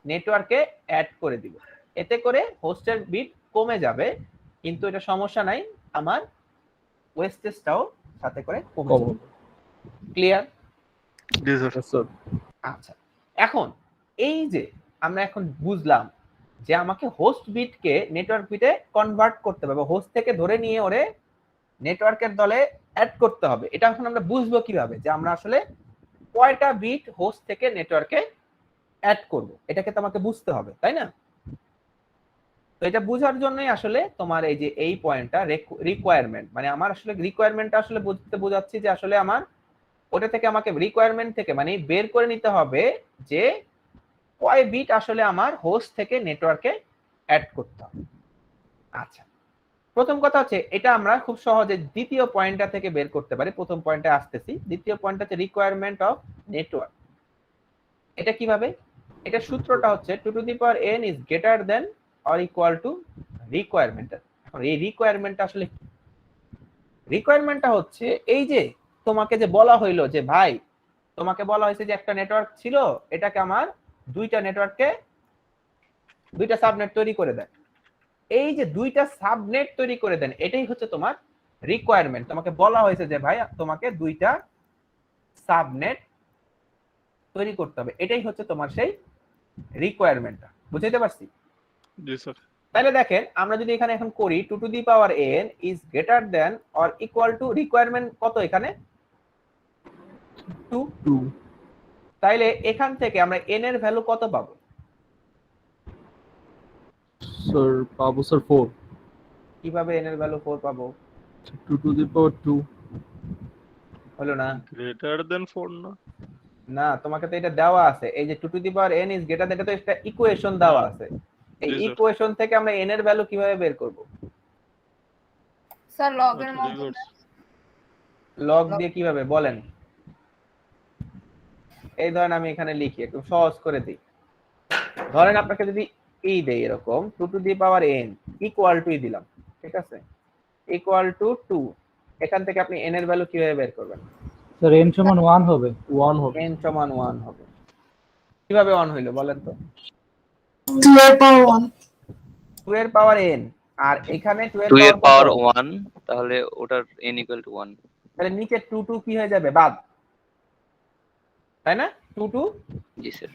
নেটওয়ার্কে অ্যাড করে দিব, এতে করে হোস্টের বিট কমে যাবে, কিন্তু এটা সমস্যা নাই, আমার ওয়েস্টেজটাও সাথে করে কমে যাবে। ক্লিয়ার? জি স্যার। আচ্ছা, এখন এই যে আমরা এখন বুঝলাম যে আমাকে হোস্ট বিটকে নেটওয়ার্ক বিটে কনভার্ট করতে হবে, হোস্ট থেকে ধরে নিয়ে ওরে নেটওয়ার্কের দলে অ্যাড করতে হবে। এটা এখন আমরা বুঝবো কিভাবে যে আমরা আসলে কয়টা বিট হোস্ট থেকে নেটওয়ার্কে অ্যাড করব, এটাকে তো আমাকে বুঝতে হবে, তাই না? তো এটা বোঝার জন্যই আসলে তোমার এই যে এই পয়েন্টটা রিকোয়ারমেন্ট, মানে আমার আসলে রিকোয়ারমেন্টটা আসলে বোঝাচ্ছি যে আসলে আমার ওটা থেকে আমাকে রিকোয়ারমেন্ট থেকে মানে বের করে নিতে হবে যে কয় বিট আসলে আমার হোস্ট থেকে নেটওয়ার্কে অ্যাড করতে হবে। আচ্ছা, প্রথম কথা হচ্ছে এটা আমরা খুব সহজে দ্বিতীয় পয়েন্টটা থেকে বের করতে পারি। প্রথম পয়েন্টে আসতেছি, দ্বিতীয় পয়েন্ট হচ্ছে রিকোয়ারমেন্ট অফ নেটওয়ার্ক। এটা কিভাবে? এটা সূত্রটা হচ্ছে 2 to the power n is greater than or equal to requirement। এখন এই রিকোয়ারমেন্টটা আসলে কি? রিকোয়ারমেন্টটা হচ্ছে এই যে তোমাকে যে বলা হইলো যে ভাই তোমাকে বলা হয়েছে যে একটা নেটওয়ার্ক ছিল, এটাকে আমার দুইটা নেটওয়ার্ককে দুইটা সাবনেট তৈরি করে দেন। এই যে দুইটা সাবনেট তৈরি করে দেন, এটাই হচ্ছে তোমার রিকোয়ারমেন্ট। তোমাকে বলা হয়েছে যে ভাই তোমাকে দুইটা সাবনেট তৈরি করতে হবে, এটাই হচ্ছে তোমার সেই রিকোয়ারমেন্টটা। বুঝাইতে পারছি? জি স্যার। তাহলে দেখেন আমরা যদি এখানে এখন করি 2 to the power n is greater than or equal to requirement কত এখানে 2। তাইলে এখান থেকে আমরা n এর ভ্যালু কত পাবো? স্যার পাবো স্যার 4। কিভাবে n এর ভ্যালু 4 পাবো? 2 to the power 2 হলো না? গ্রেটার দেন 4 না? না, তোমাকে তো এটা দেওয়া আছে, এই যে 2 to the power n is greater than, এটা তো একটা ইকুয়েশন দেওয়া আছে। এই ইকুয়েশন থেকে আমরা n এর ভ্যালু কিভাবে বের করব? স্যার লগ এর মাধ্যমে। লগ দিয়ে কিভাবে বলেন? এই ধরেন আমি এখানে লিখি, একটু সহজ করে দিই। ধরেন আপনাকে যদি এই দেই এরকম 2 to the power n equal to দিলাম, ঠিক আছে, ইকুয়াল টু 2, এখান থেকে আপনি n এর ভ্যালু কিভাবে বের করবেন? স্যার n সমান 1 হবে। 1 হবে। n সমান 1 হবে। কিভাবে 1 হইলো বলেন তো? 2 এর পাওয়ার 1। 2 এর পাওয়ার n, আর এখানে 2 2 এর পাওয়ার 1, তাহলে ওটার n ইকুয়াল টু 1। তাহলে নিচে 2 2 কি হয়ে যাবে? বাদ, তাই না? 2 2 জি স্যার।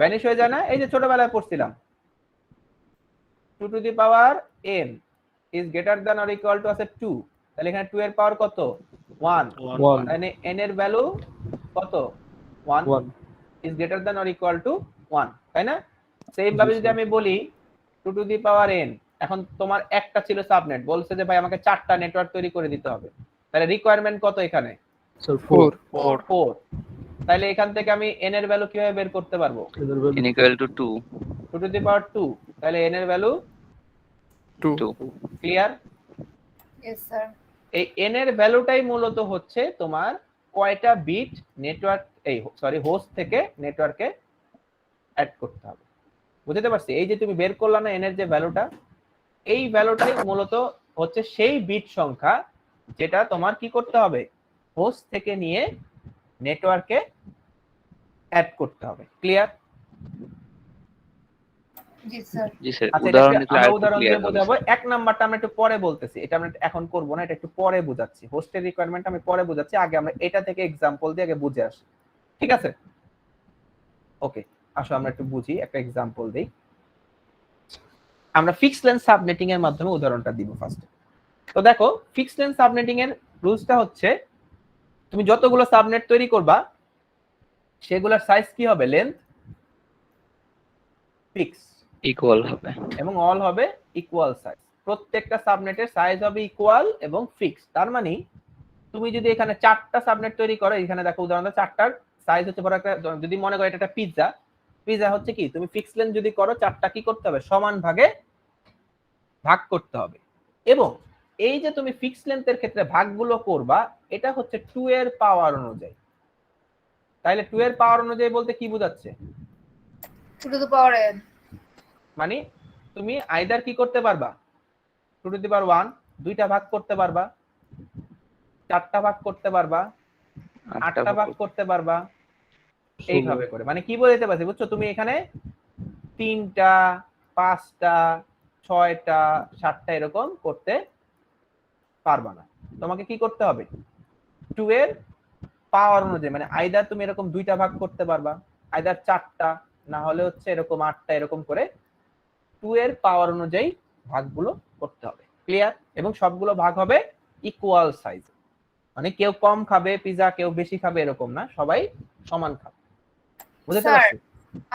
ভ্যানিশ হয়ে যায় না? এই যে ছোটবেলায় পড়ছিলাম 2 to the power n is greater than or equal to আছে 2, তাহলে এখানে 2 এর পাওয়ার কত? 1। মানে n এর ভ্যালু কত? 1 is greater than or equal to 1, তাই না? সেম ভাবে যদি আমি বলি 2 টু দি পাওয়ার n। এখন তোমার একটা ছিল সাবনেট, বলছে যে ভাই আমাকে 4টা নেটওয়ার্ক তৈরি করে দিতে হবে, তাহলে রিকোয়ারমেন্ট কত এখানে? স্যার 4 4। তাহলে এখান থেকে আমি n এর ভ্যালু কিভাবে বের করতে পারবো? n equal to 2 2 to the পাওয়ার 2, তাহলে n এর ভ্যালু 2 ক্লিয়ার? Yes sir. এই n এর ভ্যালুটাই মূলত হচ্ছে তোমার কয়টা বিট নেটওয়ার্ক হোস্ট থেকে নেটওয়ার্কে অ্যাড করতে হবে। বুঝতে পারছি? এই যে তুমি বের করলা না n এর যে ভ্যালুটা, এই ভ্যালুটাই মূলত হচ্ছে সেই বিট সংখ্যা যেটা তোমার কি করতে হবে, হোস্ট থেকে নিয়ে নেটওয়ার্কে অ্যাড করতে হবে। ক্লিয়ার? জি স্যার। জি স্যার, আচ্ছা, উদাহরণ দিলে আমরা আরেকটু উদাহরণ ক্লিয়ার দিয়ে হবে বোঝাবো। স্যার। 1 নাম্বারটা আমরা একটু পরে বলতেছি, এটা আমরা এখন করব না, এটা একটু পরে বোঝাচ্ছি। হোস্টের রিকোয়ারমেন্ট আমি পরে বোঝাচ্ছি, আগে আমরা এটা থেকে एग्जांपल দিয়ে আগে বুঝে আসি, ঠিক আছে? ওকে, আসো আমরা একটু বুঝি, একটা एग्जांपल দেই। আমরা ফিক্সড লেন্থ সাবনেটিং এর মাধ্যমে উদাহরণটা দিব ফার্স্ট। তো দেখো, ফিক্সড লেন্থ সাবনেটিং এর রুলসটা হচ্ছে তুমি যতগুলো সাবনেট তৈরি করবা সেগুলোর সাইজ কি হবে, লেন্থ ফিক্স ইকুয়াল হবে এবং অল হবে ইকুয়াল সাইজ। প্রত্যেকটা সাবনেটের সাইজ হবে ইকুয়াল এবং ফিক্স। তার মানে তুমি যদি এখানে 4টা সাবনেট তৈরি করো, এখানে দেখো উদাহরণটা 4টার সাইজ হচ্ছে বড় একটা, যদি মনে করো এটা একটা পিৎজা, পিৎজা হচ্ছে কি, তুমি ফিক্স লেন্থ যদি করো 4টা কি করতে হবে, সমান ভাগে ভাগ করতে হবে। এবং এই যে তুমি ফিক্স লেন্থের ক্ষেত্রে ভাগগুলো করবা, এটা হচ্ছে 2 এর পাওয়ার অনুযায়ী। তাইলে 2 এর পাওয়ার অনুযায়ী বলতে কি বোঝাচ্ছে? 2 টু দি পাওয়ার n। মানে তুমি আইদার কি করতে পারবা, 2 টু দি পাওয়ার 1 দুইটা ভাগ করতে পারবা, 4টা ভাগ করতে পারবা, 8টা ভাগ করতে পারবা, এইভাবে করে। মানে কি বলতে পারছি বুঝছো? তুমি এখানে 3টা 5টা 6টা 7টা এরকম করতে পারবা না। তোমাকে কি করতে হবে, 2 এর পাওয়ার অনুযায়ী, মানে আইদার তুমি এরকম দুইটা ভাগ করতে পারবা, আইদার 4টা, না হলে হচ্ছে এরকম 8টা, এরকম করে 2 এর পাওয়ার অনুযায়ী ভাগগুলো করতে হবে। ক্লিয়ার? এবং সবগুলো ভাগ হবে ইকুয়াল সাইজ, মানে কেউ কম খাবে পিজা, কেউ বেশি খাবে এরকম না, সবাই সমান খাবে। বুঝতে স্যার, পারছি?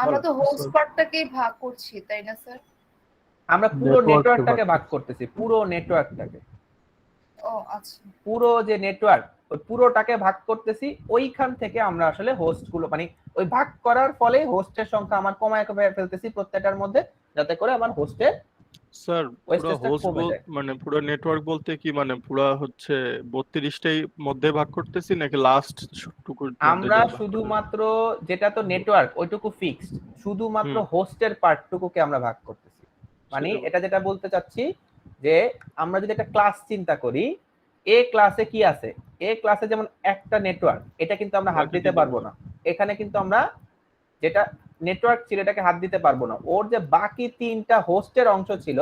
আমরা তো বলো। হোস্ট পার্টটাকেই ভাগ করছি, তাই না স্যার? আমরা পুরো নেটওয়ার্ককে নেটওয়ার্কটাকে ভাগ ভাগ করতেছি, পুরো নেটওয়ার্কটাকে, ও আচ্ছা। পুরো যে নেটওয়ার্ক ওই পুরোটাকে ভাগ করতেছি। ওইখান থেকে আমরা আসলে হোস্ট গুলো, মানে ওই ভাগ করার ফলে হোস্টের সংখ্যা আমার কমায় কমায় ফেলতেছি প্রত্যেকটার মধ্যে, যাতে করে আমার হোস্টের স্যার পুরো ওয়েস্টেজটা হোস্ট কমে যায়। মানে পুরো নেটওয়ার্ক বলতে কি, মানে পুরো হচ্ছে 32টাই মধ্যে ভাগ করতেছি নাকি লাস্ট টুকুর মধ্যে আমরা যা ভাগ শুধুমাত্র যেটা তো নেটওয়ার্ক ওইটুকু ফিক্সড, শুধুমাত্র হোস্টের পার্টটুকুকে আমরা ভাগ করতেছি। মানে সেটা এটা যেটা বলতে চাচ্ছি যে আমরা যদি একটা ক্লাস চিন্তা করি, এ ক্লাসে কি আছে, এ ক্লাসে যেমন একটা নেটওয়ার্ক, এটা কিন্তু আমরা হাত দিতে পারবো না। এখানে কিন্তু আমরা যেটা নেটওয়ার্ক ছিল এটাকে হাত দিতে পারবো না। ওর যে বাকি 3টা হোস্টের অংশ ছিল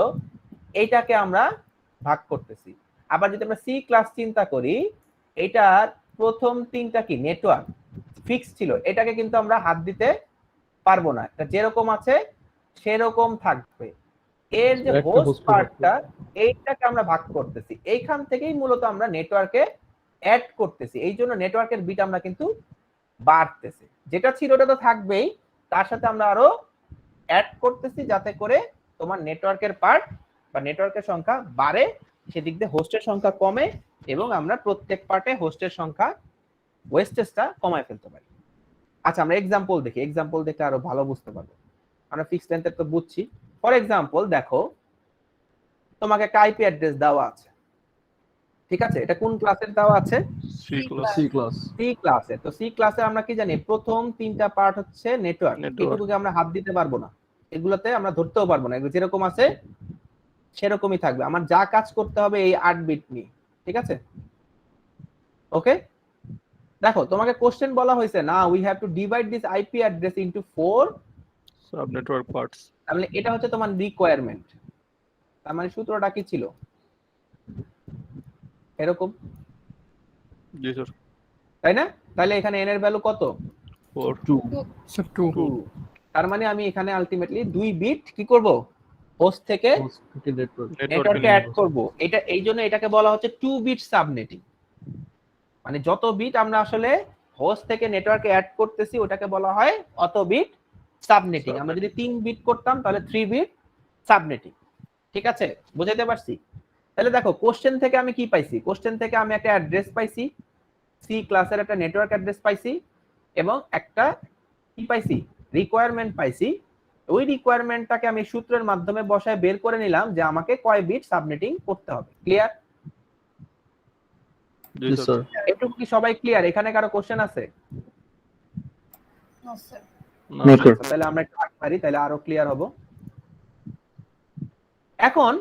এইটাকে আমরা ভাগ করতেছি। আবার যদি আমরা সি ক্লাস চিন্তা করি, এটার প্রথম 3টা কি নেটওয়ার্ক ফিক্স ছিল, এটাকে কিন্তু আমরা হাত দিতে পারবো না, এটা যেরকম আছে সেরকম থাকবে। এর যে একটা হোস্ট host কে ভাগ পার্টটা, এইটাকে আমরা ভাগ করতেছি। এইখান থেকেই মূলত আমরা নেটওয়ার্কে অ্যাড করতেছি। এই জন্য নেটওয়ার্কের বিট আমরা কিন্তু বাড়তেছে, যেটা ছিল ওটা তো থাকবেই, তার সাথে আমরা আরো অ্যাড করতেছি যাতে করে তোমার নেটওয়ার্কের পার্ট বা নেটওয়ার্কের সংখ্যা বাড়ে, সেদিক দিয়ে হোস্টের সংখ্যা কমে এবং আমরা প্রত্যেক পার্টে হোস্টের সংখ্যা ওয়েস্টেজটা কমায় ফেলতে পারি। আচ্ছা, আমরা এক্সাম্পল দেখি, এক্সাম্পল দেখে আরো ভালো বুঝতে পারবো। আমরা ফিক্সড লেন্থের তো বুঝছি। ফর এক্সাম্পল দেখো, তোমাকে একটা আইপি অ্যাড্রেস দেওয়া আছে, ঠিক আছে? এটা কোন ক্লাসের দেওয়া আছে? C class. C class C ক্লাসে। তো সি ক্লাসে আমরা কি জানি, প্রথম 3টা পার্ট হচ্ছে নেটওয়ার্ক, এটুকুকে আমরা হাত দিতে পারবো না, এগুলোতে আমরা ধরতেও পারবো না, এগুলো যেরকম আছে সেরকমই থাকবে। আমার যা কাজ করতে হবে এই 8 বিট নিয়ে, ঠিক আছে? ওকে, দেখো তোমাকে কোশ্চেন বলা হয়েছে না, we have to divide this IP address into 4 sub network parts. তাহলে এটা হচ্ছে তোমার রিকোয়ারমেন্ট। তার মানে সূত্রটা কি ছিল, এরকম, জি স্যার। তাই না? তাহলে এখানে n এর ভ্যালু কত? 4 2 স্যার 2 তার মানে আমি এখানে আলটিমেটলি 2 বিট কি করব, হোস্ট থেকে হোস্ট থেকে নেটওয়ার্ক নেটওয়ার্কে অ্যাড করব। এটা এই জন্য এটাকে বলা হচ্ছে 2 বিট সাবনেটিং। মানে যত বিট আমরা আসলে হোস্ট থেকে নেটওয়ার্কে অ্যাড করতেছি ওটাকে বলা হয় অত বিট সাবনেটিং। আমরা যদি 3 বিট করতাম তাহলে 3 বিট সাবনেটিং। ঠিক আছে, বুঝাইতে পারছি? তাহলে দেখো কোশ্চেন থেকে আমি কি পাইছি, কোশ্চেন থেকে আমি একটা অ্যাড্রেস পাইছি, সি ক্লাসের একটা নেটওয়ার্ক অ্যাড্রেস পাইছি এবং একটা কি পাইছি, রিকোয়ারমেন্ট পাইছি। ওই রিকোয়ারমেন্টটাকে আমি সূত্রের মাধ্যমে বসায় বের করে নিলাম যে আমাকে কয় বিট সাবনেটিং করতে হবে। ক্লিয়ার? জি জি স্যার। স্যার। এটুকু কি সবাই ক্লিয়ার? এখানে কারো কোশ্চেন আছে? No sir. না, No, sir. তাহলে আমরা একটু আগে পারি, তাহলে আরো ক্লিয়ার হব। এখন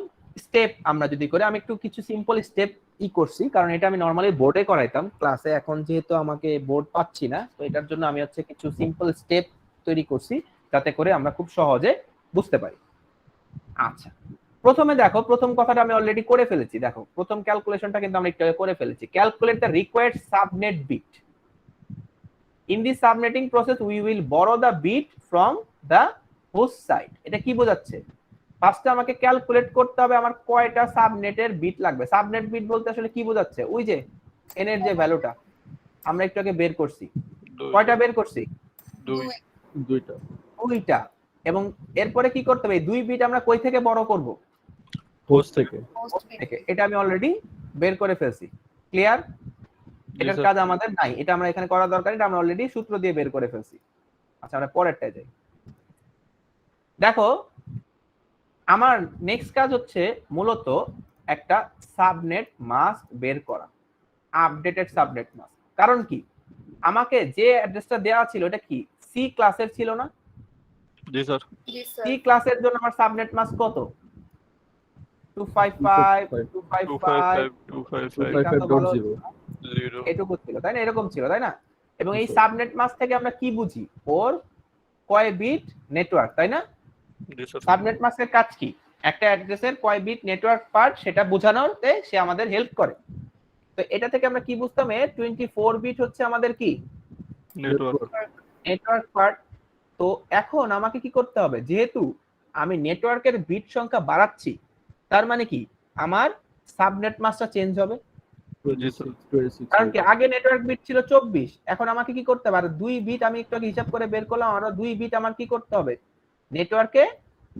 স্টেপ আমরা যদি করি, আমি একটু কিছু সিম্পল স্টেপ করছি, কারণ এটা আমি নরমালি বোর্ডে করাইতাম ক্লাসে, এখন যেহেতু আমাকে বোর্ড পাচ্ছি না, তো এটার জন্য আমি হচ্ছে কিছু সিম্পল স্টেপ তৈরি করছি যাতে করে আমরা খুব সহজে বুঝতে পারি। আচ্ছা, প্রথমে দেখো, প্রথম কথাটা আমি অলরেডি করে ফেলেছি। দেখো প্রথম ক্যালকুলেশনটা কিন্তু আমরা একটু আগে করে ফেলেছি। Calculate the required subnet bit. In the subnetting process we will borrow the bit from the host side. এটা কি বোঝাচ্ছে? ফার্স্টে আমাকে ক্যালকুলেট করতে হবে আমার কয়টা সাবনেটের বিট লাগবে। সাবনেট বিট বলতে আসলে কি বোঝাচ্ছে? ওই যে n এর যে ভ্যালুটা আমরা একটু আগে বের করছি, কয়টা বের করছি? 2 দুইটা। দুইটা। এবং এরপরে কি করতে হবে, এই দুই বিট আমরা কই থেকে বড় করব? হোস্ট থেকে। হোস্ট থেকে। এটা আমি অলরেডি বের করে ফেলছি। ক্লিয়ার? এটার কাজ আমাদের নাই, এটা আমরা এখানে করা দরকার, এটা আমরা অলরেডি সূত্র দিয়ে বের করে ফেলছি। আচ্ছা, আমরা পরেরটায় যাই। দেখো আমার নেক্সট কাজ হচ্ছে মূলত একটা সাবনেট মাস্ক বের করা, আপডেটেড সাবনেট মাস্ক। কারণ কি, আমাকে যে অ্যাড্রেসটা দেওয়া ছিল এটা কি সি ক্লাসের ছিল না? জি স্যার। জি স্যার। সি ক্লাসের জন্য আমার সাবনেট মাস্ক কত? 255 255 255.0 এটুকু ছিল, তাই না? এরকম ছিল, তাই না? এবং এই সাবনেট মাস্ক থেকে আমরা কি বুঝি, ওর কয় বিট নেটওয়ার্ক, তাই না? জি স্যার। সাবনেট মাস্কের কাজ কি? একটা অ্যাড্রেসের কয় বিট নেটওয়ার্ক পার্ট সেটা বোঝানোতে সে আমাদের হেল্প করে। তো এটা থেকে আমরা কি বুঝতাম, 24 বিট হচ্ছে আমাদের কি নেটওয়ার্ক। Network part. তো এখন আমাকে কি করতে হবে, যেহেতু আমি নেটওয়ার্কের বিট সংখ্যা বাড়াচ্ছি, তার মানে কি আমার সাবনেট মাস্কটা চেঞ্জ হবে। কারণ কি, আগে নেটওয়ার্ক বিট ছিল 24, এখন আমাকে কি করতে হবে, আর 2 বিট আমি একটু আগে হিসাব করে বের করলাম, আরো 2 বিট আমার কি করতে হবে, নেটওয়ার্কে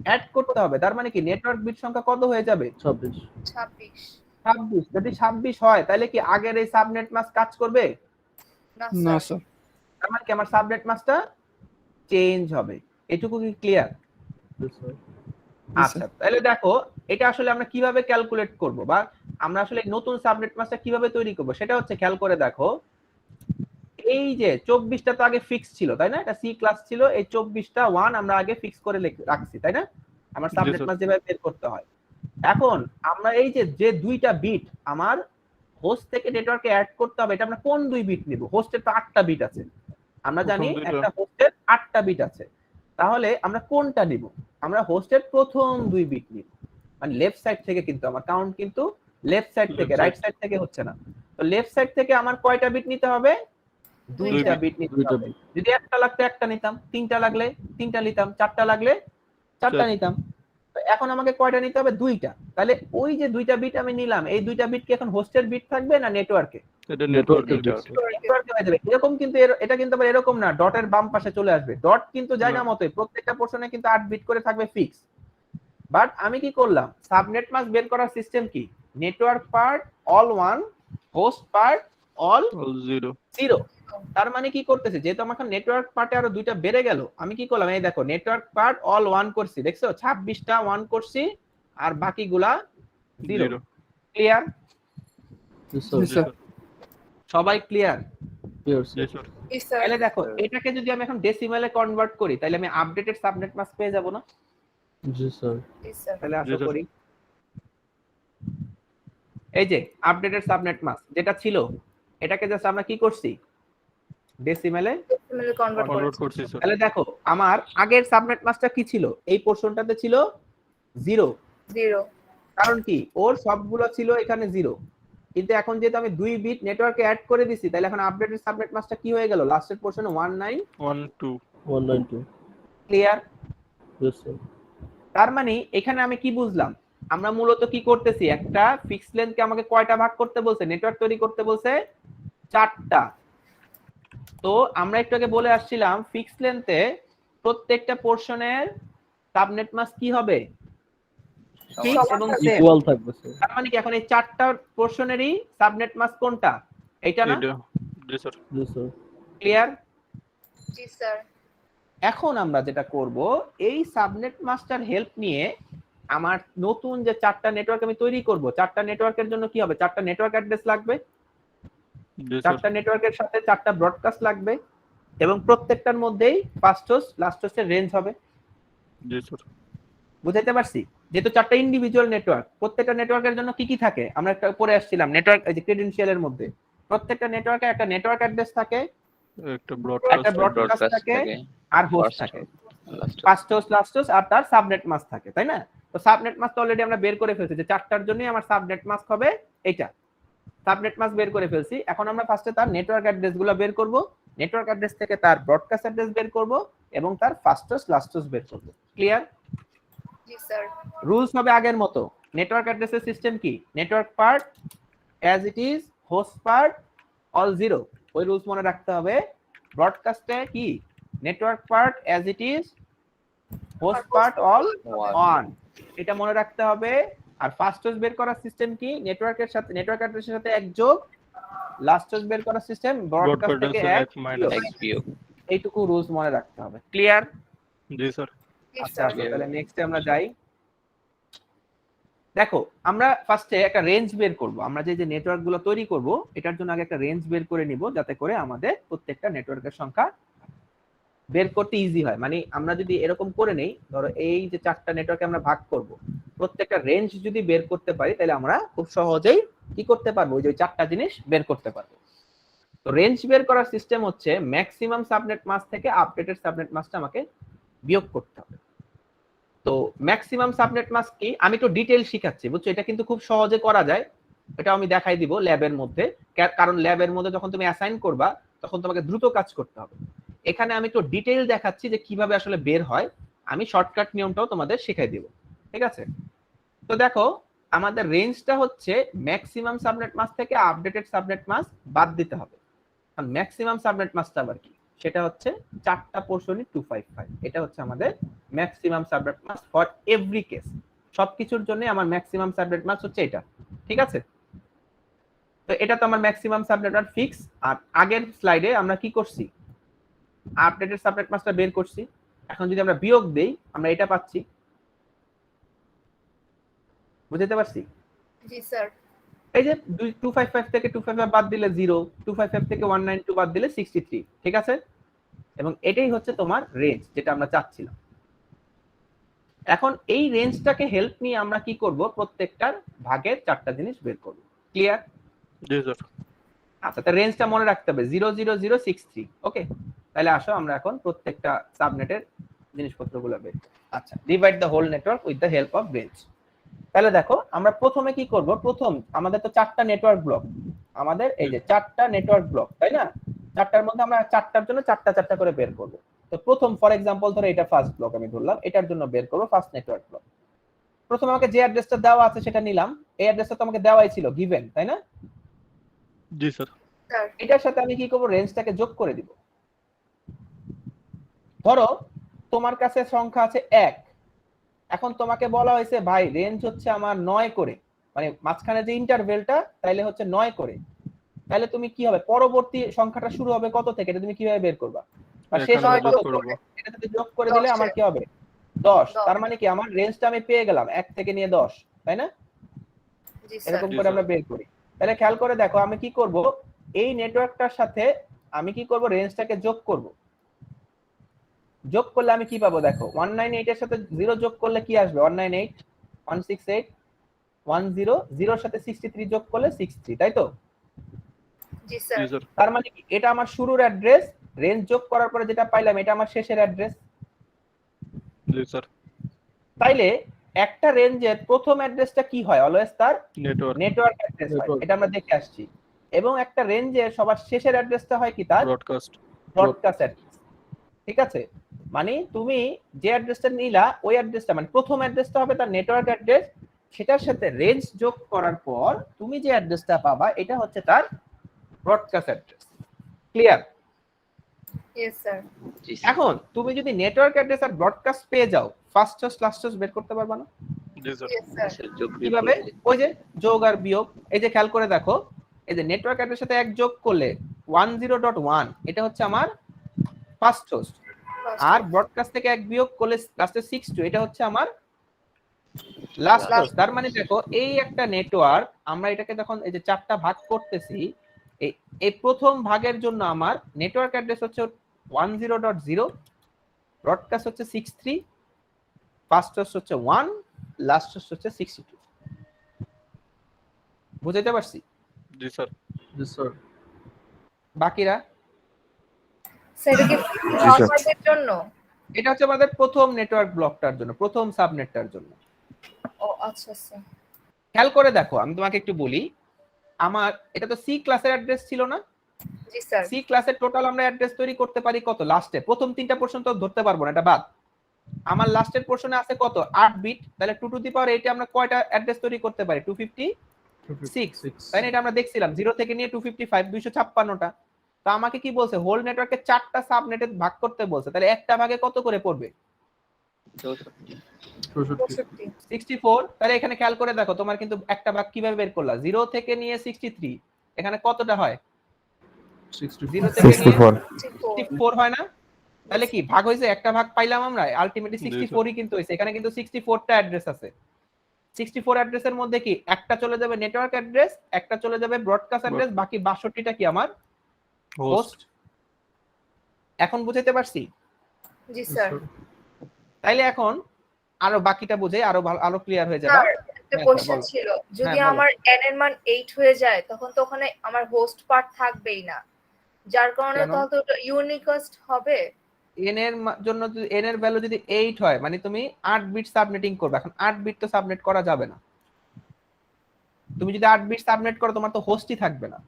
অ্যাড করতে হবে। তার মানে কি নেটওয়ার্ক বিট সংখ্যা কত হয়ে যাবে? 26। 26। 26। যদি 26 হয় তাহলে কি আগের এই সাবনেট মাস্ক কাজ করবে? না স্যার। তার মানে কি আমার সাবনেট মাস্কটা চেঞ্জ হবে। এটুকু কি ক্লিয়ার? আচ্ছা, তাহলে দেখো এটা আসলে আমরা কিভাবে ক্যালকুলেট করব, বা আমরা আসলে নতুন সাবনেট মাস্কটা কিভাবে তৈরি করব, সেটা হচ্ছে খেয়াল করে দেখো। এই যে 24টা তো আগে ফিক্স ছিল, তাই না? এটা সি ক্লাস ছিল, এই 24টা 1 আমরা আগে ফিক্স করে রাখছি, তাই না? আমার সাবনেট মাস্ক যেভাবে বের করতে হয়। এখন আমরা এই যে দুইটা বিট আমার হোস্ট থেকে নেটওয়ার্কে অ্যাড করতে হবে, এটা আমরা কোন 2 বিট নিব? হোস্টের তো 8টা বিট আছে, আমরা জানি একটা হোস্টের 8টা বিট আছে, তাহলে আমরা কোনটা নিব? আমরা হোস্টের প্রথম 2 বিট নিব, মানে লেফট সাইড থেকে, কিন্তু আমার কাউন্ট কিন্তু লেফট সাইড থেকে, রাইট সাইড থেকে হচ্ছে না। তো লেফট সাইড থেকে আমার কয়টা বিট নিতে হবে? 2টা বিট নিতে হবে। যদি একটা লাগতো একটা নিতাম, 3টা লাগলে 3টা নিতাম, 4টা লাগলে 4টা নিতাম। তো এখন আমাকে কয়টা নিতে হবে? 2টা। তাহলে ওই যে 2টা বিট আমি নিলাম, এই 2টা বিট কি এখন হোস্টের বিট থাকবে না নেটওয়ার্কে? এটা নেটওয়ার্কের বিট। নেটওয়ার্কে হয়ে যাবে। এরকম কিন্তু এটা কিন্তু আবার এরকম না ডটের বাম পাশে চলে আসবে। ডট কিন্তু জায়গা মতোই, প্রত্যেকটা পোরশনে কিন্তু 8 বিট করে থাকবে ফিক্স। বাট আমি কি করলাম, সাবনেট মাস্ক বের করার সিস্টেম কি, network part all 1, host part all 0। তার মানে কি করতেছে, যেহেতু আমার নেটওয়ার্ক পার্টে আরো 2টা বেড়ে গেল, আমি কি করলাম, এই দেখো নেটওয়ার্ক পার্ট অল 1 করছি, দেখছো 26টা 1 করছি আর বাকিগুলা 0। ক্লিয়ার? সবাই ক্লিয়ার? জি স্যার। তাহলে দেখো এটাকে যদি আমি এখন ডেসিমালে কনভার্ট করি, তাহলে আমি আপডেটেড সাবনেট মাস্ক পেয়ে যাব না? জি স্যার। জি স্যার। তাহলে আশা করি এই যে আপডেটেড সাবনেট মাস্ক যেটা ছিল, এটাকে জাস্ট আমরা কি করছি, ডেসিমেলে ডেসিমেলে কনভার্ট করছি। তাহলে দেখো আমার আগের সাবনেট মাস্কটা কি ছিল, এই পোরশনটাতে ছিল 0। 0। কারণ কি, ওর সবগুলো ছিল এখানে 0, কিন্তু এখন যেহেতু আমি 2 বিট নেটওয়ার্কে অ্যাড করে দিছি, তাহলে এখন আপডেটেড সাবনেট মাস্কটা কি হয়ে গেল, লাস্টের পোরশনে 192 ক্লিয়ার? Yes sir. তার মানে এখানে আমি কি বুঝলাম, আমরা মূলত কি করতেছি, একটা ফিক্স লেন্থকে আমাকে কয়টা ভাগ করতে বলছে, নেটওয়ার্ক তৈরি করতে বলছে 4টা। তো আমরা একটু আগে বলে আসছিলাম ফিক্স লেন্থে প্রত্যেকটা পোরশনের সাবনেট মাস্ক কি হবে, ফিক্স এবং সেম, ইকুয়াল থাকবে স্যার। তার মানে কি এখন এই চারটা পোরশনেরই সাবনেট মাস্ক কোনটা? এইটা না? এটা জি স্যার। জি স্যার। ক্লিয়ার? জি স্যার। এখন আমরা যেটা করব, এই সাবনেট মাস্টার হেল্প নিয়ে আমার নতুন যে চারটা নেটওয়ার্ক আমি তৈরি করব, চারটা নেটওয়ার্কের জন্য কি হবে? চারটা নেটওয়ার্ক অ্যাড্রেস লাগবে, জি স্যার। চারটা নেটওয়ার্কের সাথে চারটা ব্রডকাস্ট লাগবে, এবং প্রত্যেকটার মধ্যেই ফার্স্ট হোস্ট লাস্ট হোস্টের রেঞ্জ হবে। জি স্যার। বুঝাইতে পারছি? যেহেতু চারটা ইন্ডিভিজুয়াল নেটওয়ার্ক, প্রত্যেকটা নেটওয়ার্কের জন্য কি কি থাকে আমরা একটা পরে আসছিলাম, নেটওয়ার্ক এই যে ক্রেডেনশিয়ালের মধ্যে প্রত্যেকটা নেটওয়ার্কে একটা নেটওয়ার্ক অ্যাড্রেস থাকে, একটা একটা ব্রডকাস্ট ব্রডকাস্ট থাকে, আর হোস্ট থাকে, last first host last host, আর তার সাবনেট মাস্ক থাকে, তাই না? তো সাবনেট মাস্ক অলরেডি আমরা বের করে ফেলছি যে চারটার জন্যই আমার সাবনেট মাস্ক হবে এইটা। সাবনেট মাস্ক বের করে ফেলছি, এখন আমরা ফার্স্টে তার নেটওয়ার্ক অ্যাড্রেস গুলো বের করব, নেটওয়ার্ক অ্যাড্রেস থেকে তার ব্রডকাস্ট অ্যাড্রেস বের করব এবং তার ফার্স্ট হোস্ট লাস্ট হোস্ট বের করব। ক্লিয়ার? জি স্যার। রুলস হবে আগের মতো। নেটওয়ার্ক অ্যাড্রেসের সিস্টেম কি? Network part as it is, host part all zero. ওই রুলস মনে রাখতে হবে। ব্রডকাস্টে কি? Network part as it is, host part all on, এটা মনে রাখতে হবে। আর ফার্স্ট হোস্ট বের করার সিস্টেম কি? নেটওয়ার্কের সাথে নেটওয়ার্ক অ্যাড্রেসের সাথে এক যোগ, লাস্ট হোস্ট বের করার সিস্টেম ব্রডকাস্ট থেকে এক মাইনাস। বিয়োগ। এইটুকু রুলস মনে রাখতে হবে। ক্লিয়ার? জি স্যার। জি আচ্ছা স্যার। তাহলে নেক্সটে আমরা যাই। দেখো আমরা ফার্স্টে একটা রেঞ্জ বের করব, আমরা যে যে নেটওয়ার্ক গুলো তৈরি করব এটার জন্য আগে একটা রেঞ্জ বের করে নিব, যাতে করে আমাদের প্রত্যেকটা নেটওয়ার্কের সংখ্যা বের করতে ইজি হয়। মানে আমরা যদি এরকম করে নেই, ধরো এই যে চারটা নেটওয়ার্কে আমরা ভাগ করব, প্রত্যেকটা রেঞ্জ যদি বের করতে পারি তাহলে আমরা খুব সহজেই কি করতে পারবো, ওই যে চারটা জিনিস বের করতে পারবো। তো রেঞ্জ বের করার সিস্টেম হচ্ছে ম্যাক্সিমাম সাবনেট মাস্ক থেকে আপডেটেড সাবনেট মাস্কটা আমাকে বিয়োগ করতে হবে। তো ম্যাক্সিমাম সাবনেট মাস্ক কি, আমি একটু ডিটেইল শিখাচ্ছি, বুঝছো? এটা কিন্তু খুব সহজে করা যায়, এটা আমি দেখাই দিব ল্যাবের মধ্যে, কারণ ল্যাবের মধ্যে যখন তুমি অ্যাসাইন করবা তখন তোমাকে দ্রুত কাজ করতে হবে। এখানে আমি একটু ডিটেইল দেখাচ্ছি যে কিভাবে আসলে বের হয়, আমি শর্টকাট নিয়মটাও তোমাদের শেখাই দিব, ঠিক আছে? তো দেখো আমাদের রেঞ্জটা হচ্ছে ম্যাক্সিমাম সাবনেট মাস্ক থেকে আপডেটেড সাবনেট মাস্ক বাদ দিতে হবে। আর ম্যাক্সিমাম সাবনেট মাস্কটা আবার কি? সেটা হচ্ছে চারটা পোর্শনই 255। এটা হচ্ছে আমাদের maximum subnet mask for every case. সবকিছুর জন্য আমার ম্যাক্সিমাম সাবনেট মাস্ক হচ্ছে এটা, ঠিক আছে? তো এটা তো আমার ম্যাক্সিমাম সাবনেট মাস্ক ফিক্স। আর আগের স্লাইডে আমরা কি করছি, আপডেটেড সাবনেট মাস্কটা বের করছি। এখন যদি আমরা বিয়োগ দেই আমরা এটা পাচ্ছি, বুঝতে পারছি? জি স্যার। এই যে 255 থেকে 255 বাদ দিলে 0, 255 থেকে 192 বাদ দিলে 63, ঠিক আছে? এবং এটাই হচ্ছে তোমার রেঞ্জ যেটা আমরা চাচ্ছিলাম। এখন এই রেঞ্জটাকে হেল্প নিয়ে আমরা কি করব, প্রত্যেকটার ভাগের চারটা জিনিস বের করব। ক্লিয়ার? জি স্যার। আচ্ছা তাহলে রেঞ্জটা মনে রাখতে হবে 00063। ওকে, তাহলে আসো আমরা এখন প্রত্যেকটা সাবনেটের জিনিসপত্রগুলো বের করি। আচ্ছা, divide the whole network with the help of range. তাহলে দেখো আমরা প্রথমে কি করব, প্রথম আমাদের তো চারটা নেটওয়ার্ক ব্লক, আমাদের এই যে চারটা নেটওয়ার্ক ব্লক, তাই না? চারটার মধ্যে আমরা চারটার জন্য চারটা চারটা করে বের করব। তো প্রথম ফর এক্সাম্পল ধরো এটা ফার্স্ট ব্লক আমি ধরলাম, এটার জন্য বের করব ফার্স্ট নেটওয়ার্ক ব্লক। প্রথমে আমাকে যে অ্যাড্রেসটা দেওয়া আছে সেটা নিলাম, এই অ্যাড্রেসটা তো আমাকে দেওয়াই ছিল গিভেন, তাই না? জি স্যার। স্যার। এটার সাথে আমি কি করব, রেঞ্জটাকে যোগ করে দিব। ধরো তোমার কাছে সংখ্যা আছে 1, এখন তোমাকে বলা হয়েছে ভাই রেঞ্জ হচ্ছে আমার 9 করে, মানে মাঝখানে যে ইন্টারভেলটা তাইলে হচ্ছে 9 করে। তাহলে তুমি কি হবে, পরবর্তী সংখ্যাটা শুরু হবে কত থেকে, এটা তুমি কিভাবে বের করবা? বা শেষ হবে কত থেকে? এটা যদি যোগ করে দিলে আমার কি হবে, 10। তার মানে কি আমার রেঞ্জটা আমি পেয়ে গেলাম 1 থেকে নিয়ে 10, তাই না? জি স্যার। এরকম করে আমরা বের করি। তাহলে খেয়াল করে দেখো আমি কি করব, এই নেটওয়ার্কটার সাথে আমি কি করব, রেঞ্জটাকে যোগ করব। যোগ করলে আমি কি পাবো দেখো, 198 এর সাথে 0 যোগ করলে কি আসবে, 198, 168, 10, 0 এর সাথে 63 যোগ করলে 63, তাই তো? জি স্যার। জি স্যার। তার মানে কি এটা আমার শুরুর অ্যাড্রেস, রেঞ্জ যোগ করার পরে যেটা পাইলাম এটা আমার শেষের অ্যাড্রেস। জি স্যার। তাইলে একটা রেঞ্জের প্রথম অ্যাড্রেসটা কি হয়, অলওয়েজ তার নেটওয়ার্ক অ্যাড্রেস হয়, এটা আমরা দেখে আসছি। এবং একটা রেঞ্জের সবার শেষের অ্যাড্রেসটা হয় কি, তার ব্রডকাস্ট অ্যাড্রেস, ঠিক আছে? মানে তুমি যে অ্যাড্রেসটা নিলা ওই অ্যাড্রেসটা, মানে প্রথম অ্যাড্রেসটা হবে তার নেটওয়ার্ক অ্যাড্রেস, সেটার সাথে রেঞ্জ যোগ করার পর তুমি যে অ্যাড্রেসটা পাবা এটা হচ্ছে তার broadcast address. Clear? Yes sir. এখন তুমি যদি নেটওয়ার্ক অ্যাড্রেস আর ব্রডকাস্ট পেয়ে যাও, ফার্স্ট হোস্ট লাস্ট হোস্ট বের করতে পারবা না? জি স্যার। Yes, sir. আচ্ছা, যোগ বিয়োগ কিভাবে? করে দিই। ওই যে যোগ আর বিয়োগ, এই যে খেয়াল করে দেখো, এই যে নেটওয়ার্ক অ্যাড্রেসের সাথে এক যোগ করলে 10.1 এটা হচ্ছে আমার ফার্স্ট হোস্ট, আর ব্রডকাস্ট থেকে এক বিয়োগ করলে লাস্টে 62 এটা হচ্ছে আমার লাস্ট হোস্ট। তার মানে দেখো এই একটা নেটওয়ার্ক, আমরা এটাকে যখন এই যে চারটা ভাগ করতেছি, এই প্রথম ভাগের জন্য আমার নেটওয়ার্ক অ্যাড্রেস হচ্ছে 10.0, ব্রডকাস্ট হচ্ছে 63, ফার্স্ট হোস্ট হচ্ছে 1, লাস্ট হোস্ট হচ্ছে 62। বুঝাইতে পারছি? জি স্যার। জি স্যার। বাকিরা স্যার এটা কি ব্রডকাস্টের জন্য? এটা হচ্ছে আমাদের প্রথম নেটওয়ার্ক ব্লকটার জন্য, প্রথম সাবনেটটার জন্য। ও আচ্ছা আচ্ছা। খেয়াল করে দেখো, আমি তোমাকে একটু বলি, আমার এটা তো সি ক্লাসের অ্যাড্রেস ছিল না? জি স্যার। সি ক্লাসের টোটাল আমরা অ্যাড্রেস তৈরি করতে পারি কত? লাস্টে প্রথম তিনটা পোরশন তো ধরতে পারবো না, এটা বাদ। আমার লাস্টের পোরশনে আছে কত? 8 বিট। তাহলে 2 টু দি পাওয়ার 8 এ আমরা কয়টা অ্যাড্রেস তৈরি করতে পারি? 256। তাই না? এটা আমরা দেখছিলাম 0 থেকে নিয়ে 255 256টা। তো আমাকে কি বলছে? হোল নেটওয়ার্কে 4টা সাবনেটে ভাগ করতে বলছে। তাহলে একটা ভাগে কত করে পড়বে? 64। তাহলে এখানে খেয়াল করে দেখো, তোমার কিন্তু একটা ভাগ কিভাবে বের করলা? 0 থেকে নিয়ে 63, এখানে কতটা হয়? 0 থেকে নিয়ে 64 হয় না? তাহলে কি ভাগ হয়েছে? একটা ভাগ পাইলাম আমরা, আলটিমেটলি 64ই কিন্তু হয়েছে। এখানে কিন্তু 64টা অ্যাড্রেস আছে। 64 অ্যাড্রেসের মধ্যে কি একটা চলে যাবে নেটওয়ার্ক অ্যাড্রেস, একটা চলে যাবে ব্রডকাস্ট অ্যাড্রেস, বাকি 62টা কি আমার হোস্ট। এখন বুঝাইতে পারছি? জি স্যার। তাইলে এখন আরো বাকিটা বুঝে আরো ভালো, আরো ক্লিয়ার হয়ে যাবে। স্যার একটা হ্যাঁ, কোশ্চেন বলো। ছিল, যদি হ্যাঁ, বলো। আমার n এর মান 8 হয়ে যায় তখন তো ওখানে আমার হোস্ট পার্ট থাকবেই না, যার কারণে কেন? তাহলে তো ওটা ইউনিকস্ট হবে। n এর জন্য যদি n এর ভ্যালু যদি 8 হয়, মানে তুমি 8 বিট সাবনেটিং করবে। এখন 8 বিট তো সাবনেট করা যাবে না। তুমি যদি 8 বিট সাবনেট করো, তোমার তো হোস্টই থাকবে না।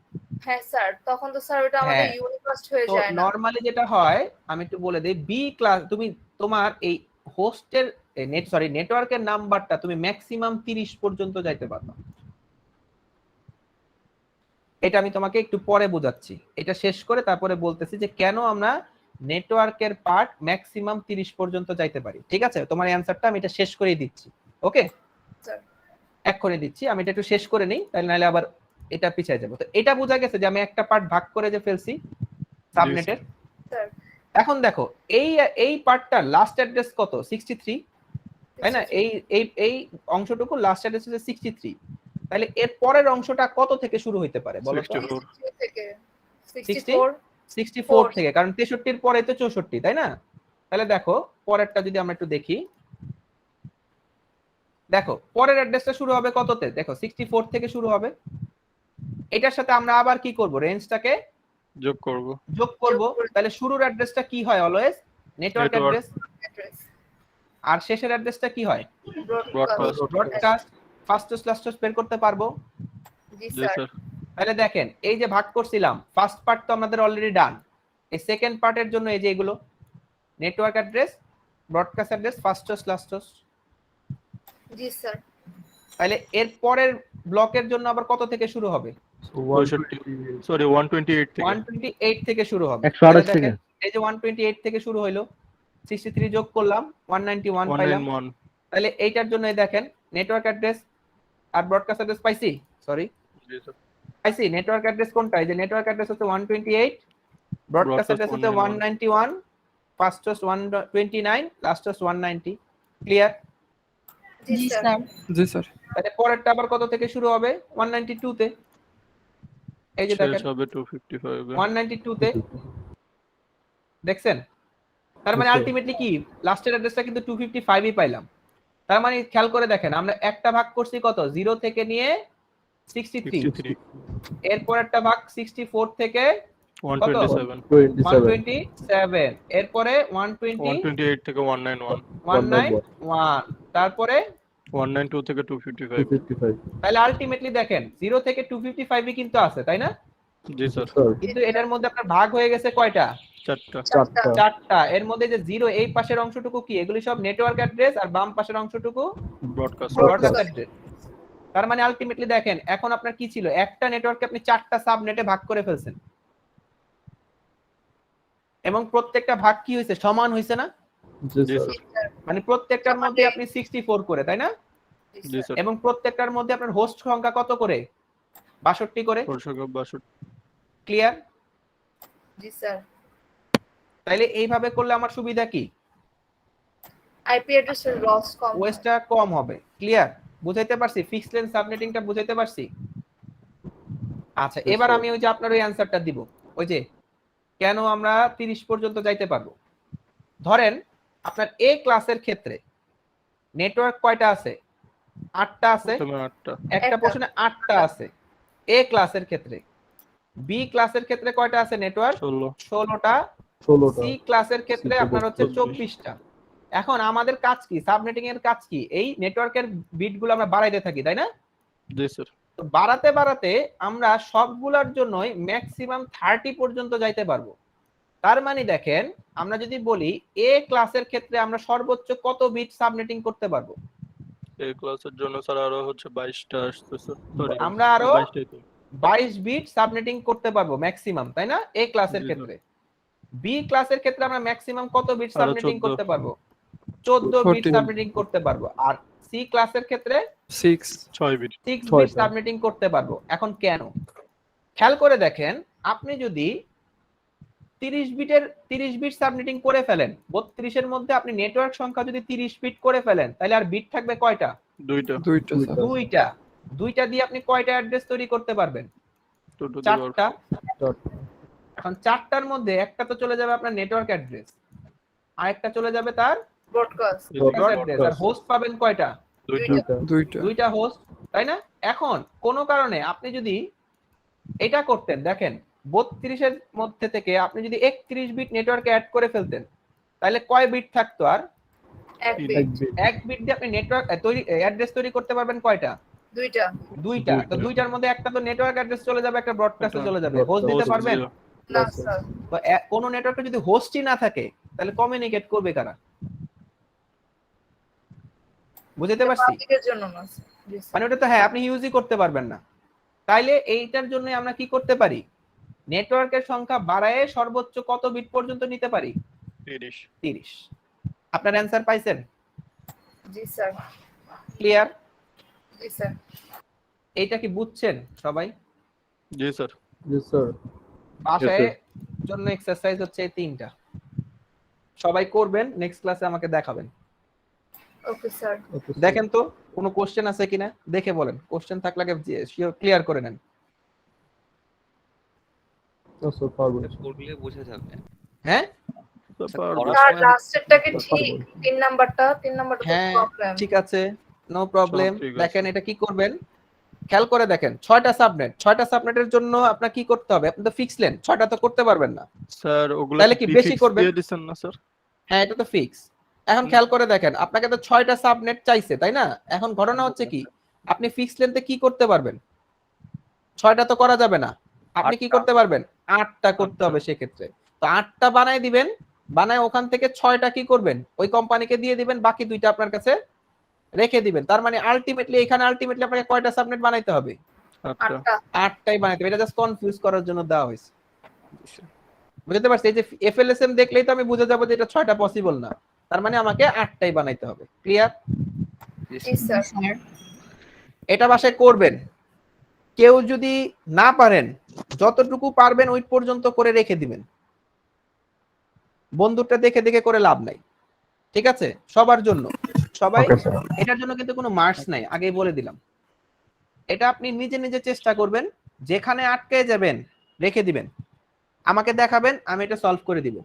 হ্যাঁ স্যার, তখন তো স্যার ওটা আমাদের হ্যাঁ। ইউনিকস্ট হয়ে তো যায় না। নরমালি যেটা হয়, আমি একটু বলে দেই, বি ক্লাস তুমি তোমার এই হোস্টের নেটওয়ার্কের নাম্বারটা তুমি ম্যাক্সিমাম 30 পর্যন্ত যাইতে পারবে। এটা আমি তোমাকে একটু পরে বোঝাচ্ছি। এটা শেষ করে তারপরে বলতেছি যে কেন আমরা নেটওয়ার্কের পার্ট ম্যাক্সিমাম 30 পর্যন্ত যাইতে পারি। ঠিক আছে? তোমার অ্যানসারটা আমি এটা শেষ করেই দিচ্ছি। ওকে স্যার এক করে দিচ্ছি, আমি এটা একটু শেষ করে নেই, তাহলে নাহলে আবার এটা পিছিয়ে যাবো। তো এটা বোঝা গেছে যে আমি একটা পার্ট ভাগ করে যে ফেলছি সাবনেটের। স্যার এখন দেখো এই পার্টটার লাস্ট অ্যাড্রেস কত? 63, তাই না? এই অংশটুকু লাস্ট অ্যাড্রেস হচ্ছে 63। তাহলে এর পরের অংশটা কত থেকে শুরু হইতে পারে বলো তো? 63 থেকে 64 থেকে, কারণ 63 এর পরে তো 64, তাই না? তাহলে দেখো পরেরটা যদি আমরা একটু দেখি, দেখো পরের অ্যাড্রেসটা শুরু হবে কততে? দেখো 64 থেকে শুরু হবে। এটার সাথে আমরা আবার কি করব? রেঞ্জটাকে যোগ করব। তাহলে শুরুর অ্যাড্রেসটা কি হয়? Always network address. আর শেষের অ্যাড্রেসটা কি হয়? Broadcast. First host last host বের করতে পারবো? জি জি স্যার। স্যার। তাহলে দেখেন, এই যে ভাগ করছিলাম, ফার্স্ট পার্ট তো আমাদের অলরেডি ডান। এই সেকেন্ড পার্টের জন্য এই যে এগুলো network address, broadcast address, first host last host. জি স্যার। তাহলে এর পরের ব্লকের জন্য আবার কত থেকে শুরু হবে? 128 থেকে। 128 থেকে শুরু হবে। 128 থেকে। এই যে 128 থেকে শুরু হইলো, 63 যোগ করলাম, 191 পাইলাম। 191। তাহলে এইটার জন্য দেখেন নেটওয়ার্ক অ্যাড্রেস আর ব্রডকাস্ট অ্যাড্রেস পাইছি। সরি, জি স্যার। পাইছি। নেটওয়ার্ক অ্যাড্রেস কোনটা? এই যে নেটওয়ার্ক অ্যাড্রেস হচ্ছে 128, ব্রডকাস্ট অ্যাড্রেস হচ্ছে 191, first host 129, last host 190। Clear? জি জি স্যার। স্যার। জি স্যার। তাহলে পরেরটা আবার কত থেকে শুরু হবে? 192 তে। এই যে দেখেন শেষ হবে 255 এ। 192 তে, দেখছেন? তার মানে আলটিমেটলি কি লাস্টের অ্যাড্রেসটা কিন্তু 255ই পাইলাম। তার মানে খেয়াল করে দেখেন, আমরা একটা ভাগ করছি কত? 0 থেকে নিয়ে 63, এরপর একটা ভাগ 64 থেকে 127, 127, এরপরে 128 থেকে 191, 191, তারপরে 192 থেকে 255। তাহলে আলটিমেটলি দেখেন 0 থেকে 255ই কিন্তু আছে, তাই না? জি স্যার। কিন্তু এটার মধ্যে আপনার ভাগ হয়ে গেছে কয়টা? 4টা। 4টা। এর মধ্যে যে 0 এই পাশের অংশটুকু কি? এগুলি সব নেটওয়ার্ক অ্যাড্রেস, আর বাম পাশের অংশটুকু ব্রডকাস্ট। Broadcast address. তার মানে আলটিমেটলি দেখেন, এখন আপনার কি ছিল? একটা নেটওয়ার্কে আপনি 4টা সাবনেটে ভাগ করে ফেলছেন, এবং প্রত্যেকটা ভাগ কি হয়েছে? সমান হয়েছে না? জি স্যার। মানে প্রত্যেকটার মধ্যে আপনি 64 করে, তাই না? জি স্যার। এবং প্রত্যেকটার মধ্যে আপনার হোস্ট সংখ্যা কত করে? 62 করে। সংখ্যা 62। ক্লিয়ার? জি স্যার। তাইলে এইভাবে করলে আমার সুবিধা কি? আইপি অ্যাড্রেসের লস কম হয়। ওয়েস্টটা কম হবে। ক্লিয়ার? বুঝাইতে পারছি? ফিক্সড লেন্থ সাবনেটিংটা বুঝাইতে পারছি? আচ্ছা, Yes, এবার sir. আমি ওই যে আপনার ওই অ্যানসারটা দিব, ওই যে কেন আমরা 30 পর্যন্ত যাইতে পারবো। ধরেন আপনার এ ক্লাসের ক্ষেত্রে নেটওয়ার্ক কয়টা আছে? 8টা আছে। প্রথমে 8টা। একটা একটা। পোর্শনে 8টা আছে এ ক্লাসের ক্ষেত্রে। বি ক্লাসের ক্ষেত্রে কয়টা আছে নেটওয়ার্ক? 16টা। 16টা সি ক্লাসের ক্ষেত্রে C তে আপনার হচ্ছে 24 24টা। এখন আমাদের কাজ কি? সাবনেটিং এর কাজ কি? এই নেটওয়ার্কের বিটগুলো আমরা বাড়াইতে থাকি, তাই না? জি স্যার। তো বাড়াতে বাড়াতে আমরা সবগুলোর জন্যই ম্যাক্সিমাম 30 পর্যন্ত যাইতে পারবো। তার মানে দেখেন, আমরা যদি বলি এ ক্লাসের ক্ষেত্রে আমরা সর্বোচ্চ কত বিট সাবনেটিং করতে পারবো? এই ক্লাসের জন্য স্যার আরো হচ্ছে 22টা আসতেছে। সরি, আমরা আরো 22টাই তো। 22 বিট সাবনেটিং করতে পারবো ম্যাক্সিমাম, তাই না? এ ক্লাসের জি, ক্ষেত্রে। বি ক্লাসের ক্ষেত্রে আমরা ম্যাক্সিমাম কত বিট আরো সাবনেটিং 14 করতে পারবো? 14 বিট 14 সাবনেটিং করতে পারবো। আর সি ক্লাসের ক্ষেত্রে 6 6 বিট। 6 ছয়টা। বিট সাবনেটিং করতে পারবো। এখন কেন? খেয়াল করে দেখেন, আপনি যদি 30 বিট সাবনেটিং করে ফেলেন, 32 এর মধ্যে আপনি নেটওয়ার্ক সংখ্যা যদি 30 বিট করে ফেলেন, তাহলে আর বিট থাকবে কয়টা? 2টা। 2টা স্যার। দুইটা। দুইটা দিয়ে আপনি কয়টা অ্যাড্রেস তৈরি করতে পারবেন? 2 টু দি পাওয়ার 4টা। 4টা এখন 4টার মধ্যে একটা তো চলে যাবে আপনার নেটওয়ার্ক অ্যাড্রেস, আরেকটা চলে যাবে তার ব্রডকাস্ট। অ্যাড্রেস। আর হোস্ট পাবেন কয়টা? 2টা। 2টা দুইটা হোস্ট, তাই না? এখন কোন কারণে আপনি যদি এটা করতেন, দেখেন 32 এর মধ্যে থেকে আপনি যদি 31 বিট নেটওয়ার্কে অ্যাড করে ফেলতেন, তাহলে কয় বিট থাকতো? আর এক তিন। বিট। 1 বিট 1 বিট দিয়ে আপনি নেটওয়ার্ক তৈরি অ্যাড্রেস তৈরি করতে পারবেন কয়টা? দুইটা। দুইটা। তো দুইটার মধ্যে একটা তো নেটওয়ার্ক অ্যাড্রেস চলে যাবে, একটা ব্রডকাস্টে চলে যাবে। হোস্ট দিতে Host পারবেন? 0। না স্যার। তো কোন নেটওয়ার্কে যদি হোস্টই না থাকে, তাহলে কমিউনিকেট করবে কারা? বুঝতে পারছি? পাবলিকের জন্য না স্যার। জি স্যার। মানে ওটা তো হ্যাঁ, আপনি ইউজই করতে পারবেন না। তাইলে এইটার জন্য আমরা কি করতে পারি? নেটওয়ার্কের সংখ্যা বাড়ায় সর্বোচ্চ কত বিট পর্যন্ত নিতে পারি? 30। 30। আপনার অ্যানসার পাইছেন? জি স্যার। ক্লিয়ার? জি স্যার। এইটা কি বুঝছেন সবাই? জি স্যার। জি স্যার বাসায় জন্য এক্সারসাইজ হচ্ছে এই 3টা। সবাই করবেন, নেক্সট ক্লাসে আমাকে দেখাবেন। Okay sir. দেখেন তো কোনো কোশ্চেন আছে কিনা, দেখে বলেন। কোশ্চেন থাকলে আগে শিওর ক্লিয়ার করে নেন। স্যার পারবো করলে বোঝা যাবে। হ্যাঁ স্যার করার পারবো। স্যার সময় লাস্টেরটা কি পারবো। ঠিক? 3 নাম্বারটা তো হ্যাঁ প্রবলেম। ঠিক আছে, নো প্রবলেম। সব ঠিক আছে। দেখেন এটা কি করবেন, খেয়াল করে দেখেন। 6টা সাবনেট, 6টা সাবনেটের জন্য আপনার কি করতে হবে? আপনি তো ফিক্স লেন 6টা তো করতে পারবেন না। স্যার ওগুলা তাহলে কি কি বেশি প্রিফিক্স করবেন? দিয়ে দিবেন না স্যার? হ্যাঁ এটা তো ফিক্স। এখন খেয়াল করে দেখেন, আপনাকে তো 6টা সাবনেট চাইছে, তাই না? এখন ঘটনা হচ্ছে কি, আপনি ফিক্স লেনতে কি করতে পারবেন? 6টা তো করা যাবে না। আপনি কি 8টা। করতে পারবেন? 8টা করতে 8টা। হবে সেক্ষেত্রে। তো 8টা বানাই দিবেন, বানায় ওখান থেকে 6টা কি করবেন? ওই কোম্পানিকে দিয়ে দিবেন, বাকি 2টা আপনার কাছে রেখে দিবেন। তার মানে আলটিমেটলি এখানে আপনাকে কয়টা সাবনেট বানাইতে হবে? 8টা। 8টা। 8টাই বানাইতে হবে। এটা জাস্ট কনফিউজ করার জন্য দেওয়া হয়েছে। বুঝতে পারছি? এই যে এফএলএসএম দেখলেই তো আমি বুঝে যাবো যে এটা 6টা পসিবল না। তার মানে আমাকে 8টাই বানাইতে হবে। ক্লিয়ার? জি স্যার। স্যার এটা বাসায় করবেন। কেউ যদি না পারেন, যতটুকু পারবেন ওই পর্যন্ত করে রেখে দিবেন। বন্ধুটা দেখে দেখে করে লাভ নাই। ঠিক আছে? সবার জন্য। সবাই ওকে স্যার এটার জন্য কিন্তু কোনো মার্কস নাই, আগেই বলে দিলাম। এটা আপনি নিজে নিজে চেষ্টা করবেন, যেখানে আটকে যাবেন রেখে দিবেন, আমাকে দেখাবেন, আমি এটা সলভ করে দিব।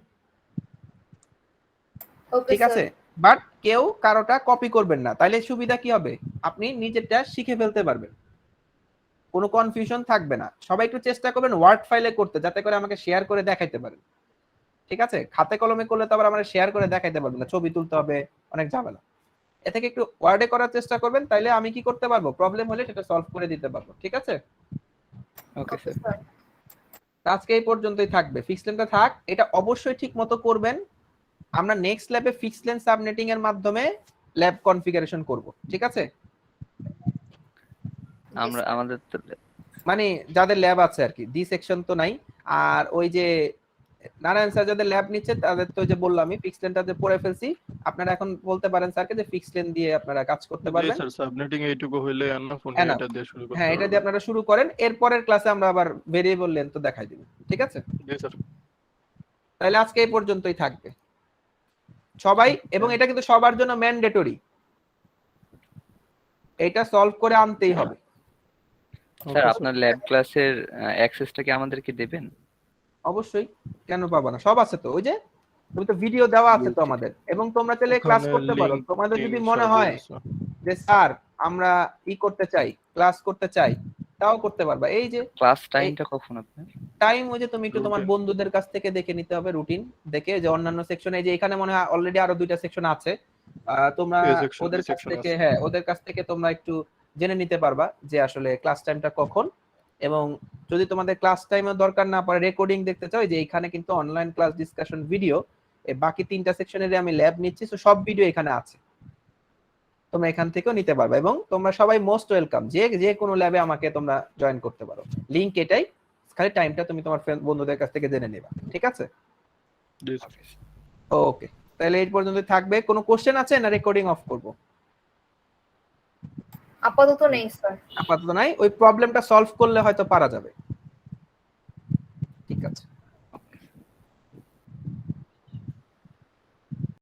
ওকে ঠিক আছে? বাট কেউ কারোটা কপি করবেন না, তাইলে সুবিধা কি হবে? আপনি নিজেরটা শিখে ফেলতে পারবেন, কোনো কনফিউশন থাকবে না। সবাই একটু চেষ্টা করবেন ওয়ার্ড ফাইলে করতে, যাতে করে আমাকে শেয়ার করে দেখাইতে পারেন। ঠিক আছে? খাতে কলমে করলে তো আবার আমরা শেয়ার করে দেখাইতে পারবো না, ছবি তুলতে হবে, অনেক ঝামেলা। এ থেকে একটু ওয়ার্ডে করার চেষ্টা করবেন, তাইলে আমি কি করতে পারবো? প্রবলেম হলে সেটা সলভ করে দিতে পারবো। ঠিক আছে? Okay sir. স্যার। আজকে এই পর্যন্তই থাকবে। ফিক্সড লেনটা থাক, এটা অবশ্যই ঠিক মতো করবেন। আমরা নেক্সট ল্যাবে ফিক্সড লেন সাবনেটিং এর মাধ্যমে ল্যাব কনফিগারেশন করব। ঠিক আছে? আমাদের তো মানে যাদের ল্যাব আছে আর কি, ডি সেকশন তো নাই। আর ওই যে নারায়ণ স্যার যাদের ল্যাব নিচ্ছে তাদের তো যে বললাম আমি ফিক্সড লেনটা যে পড়ে ফেলছি, আপনারা এখন বলতে পারেন স্যারকে যে ফিক্সড লেন দিয়ে আপনারা কাজ করতে জি পারবেন। স্যার, সাবনেটিং এইটুকু হইলে এনাফ, উনি Enough. এটা দিয়ে শুরু করতে হ্যাঁ, এটা দিয়ে পারবেন। আপনারা শুরু করেন, এরপরের ক্লাসে আমরা আবার ভেরিয়েবল লেন তো দেখাই দিব, ঠিক আছে? জি স্যার। তাহলে আজকে এই পর্যন্তই থাকবে সবাই, এবং এটা কিন্তু সবার জন্য ম্যান্ডেটরি, এটা সলভ করে আনতেই হবে। স্যার আপনার ল্যাব ক্লাসের অ্যাক্সেসটা কি আমাদেরকে দেবেন? অবশ্যই, কেন পাবো না, সব আছে তো, ওই যে তুমি তো ভিডিও দেওয়া আছে তো আমাদের, এবং তোমরা চাইলে ক্লাস ওখানে করতে পারো। link তোমাদের যদি টিং মনে সবই হয় আছে। যে স্যার আমরা করতে চাই, ক্লাস করতে চাই, তাও করতে পারবা। এই যে ক্লাস টাইমটা কখন আপনার? টাইম, ওই যে তুমি একটু তোমার Routine. বন্ধুদের কাছ থেকে দেখে নিতে হবে, রুটিন দেখে, যে অন্যান্য সেকশনে, যে এখানে মনে হয় অলরেডি আরো 2টা সেকশন আছে, তোমরা A section, ওদের B কাছ section থেকে, আছে। হ্যাঁ ওদের কাছ থেকে তোমরা একটু জেনে নিতে পারবা যে আসলে ক্লাস টাইমটা কখন। এবং যদি তোমাদের ক্লাস টাইমের দরকার না পড়ে, রেকর্ডিং দেখতে চাও, যে এখানে কিন্তু অনলাইন ক্লাস ডিসকাশন ভিডিও, বাকি 3টা সেকশনের আমি ল্যাব নিচ্ছি, তো সব ভিডিও এখানে আছে, তোমরা এখান থেকেও নিতে পারবে। এবং তোমরা সবাই মোস্ট ওয়েলকাম, যে কোনো ল্যাবে আমাকে তোমরা জয়েন করতে পারো, লিংক এটাই, খালি টাইমটা তুমি তোমার বন্ধুদের কাছ থেকে জেনে নেবা, ঠিক আছে? জি স্যার। ওকে, তাহলে এই পর্যন্ত থাকবে। কোনো কোশ্চেন আছে না রেকর্ডিং অফ করব? আপাতত নেই স্যার। আপাতত নাই, ওই প্রবলেমটা সলভ করলে হয়তো পারা যাবে, ঠিক আছে।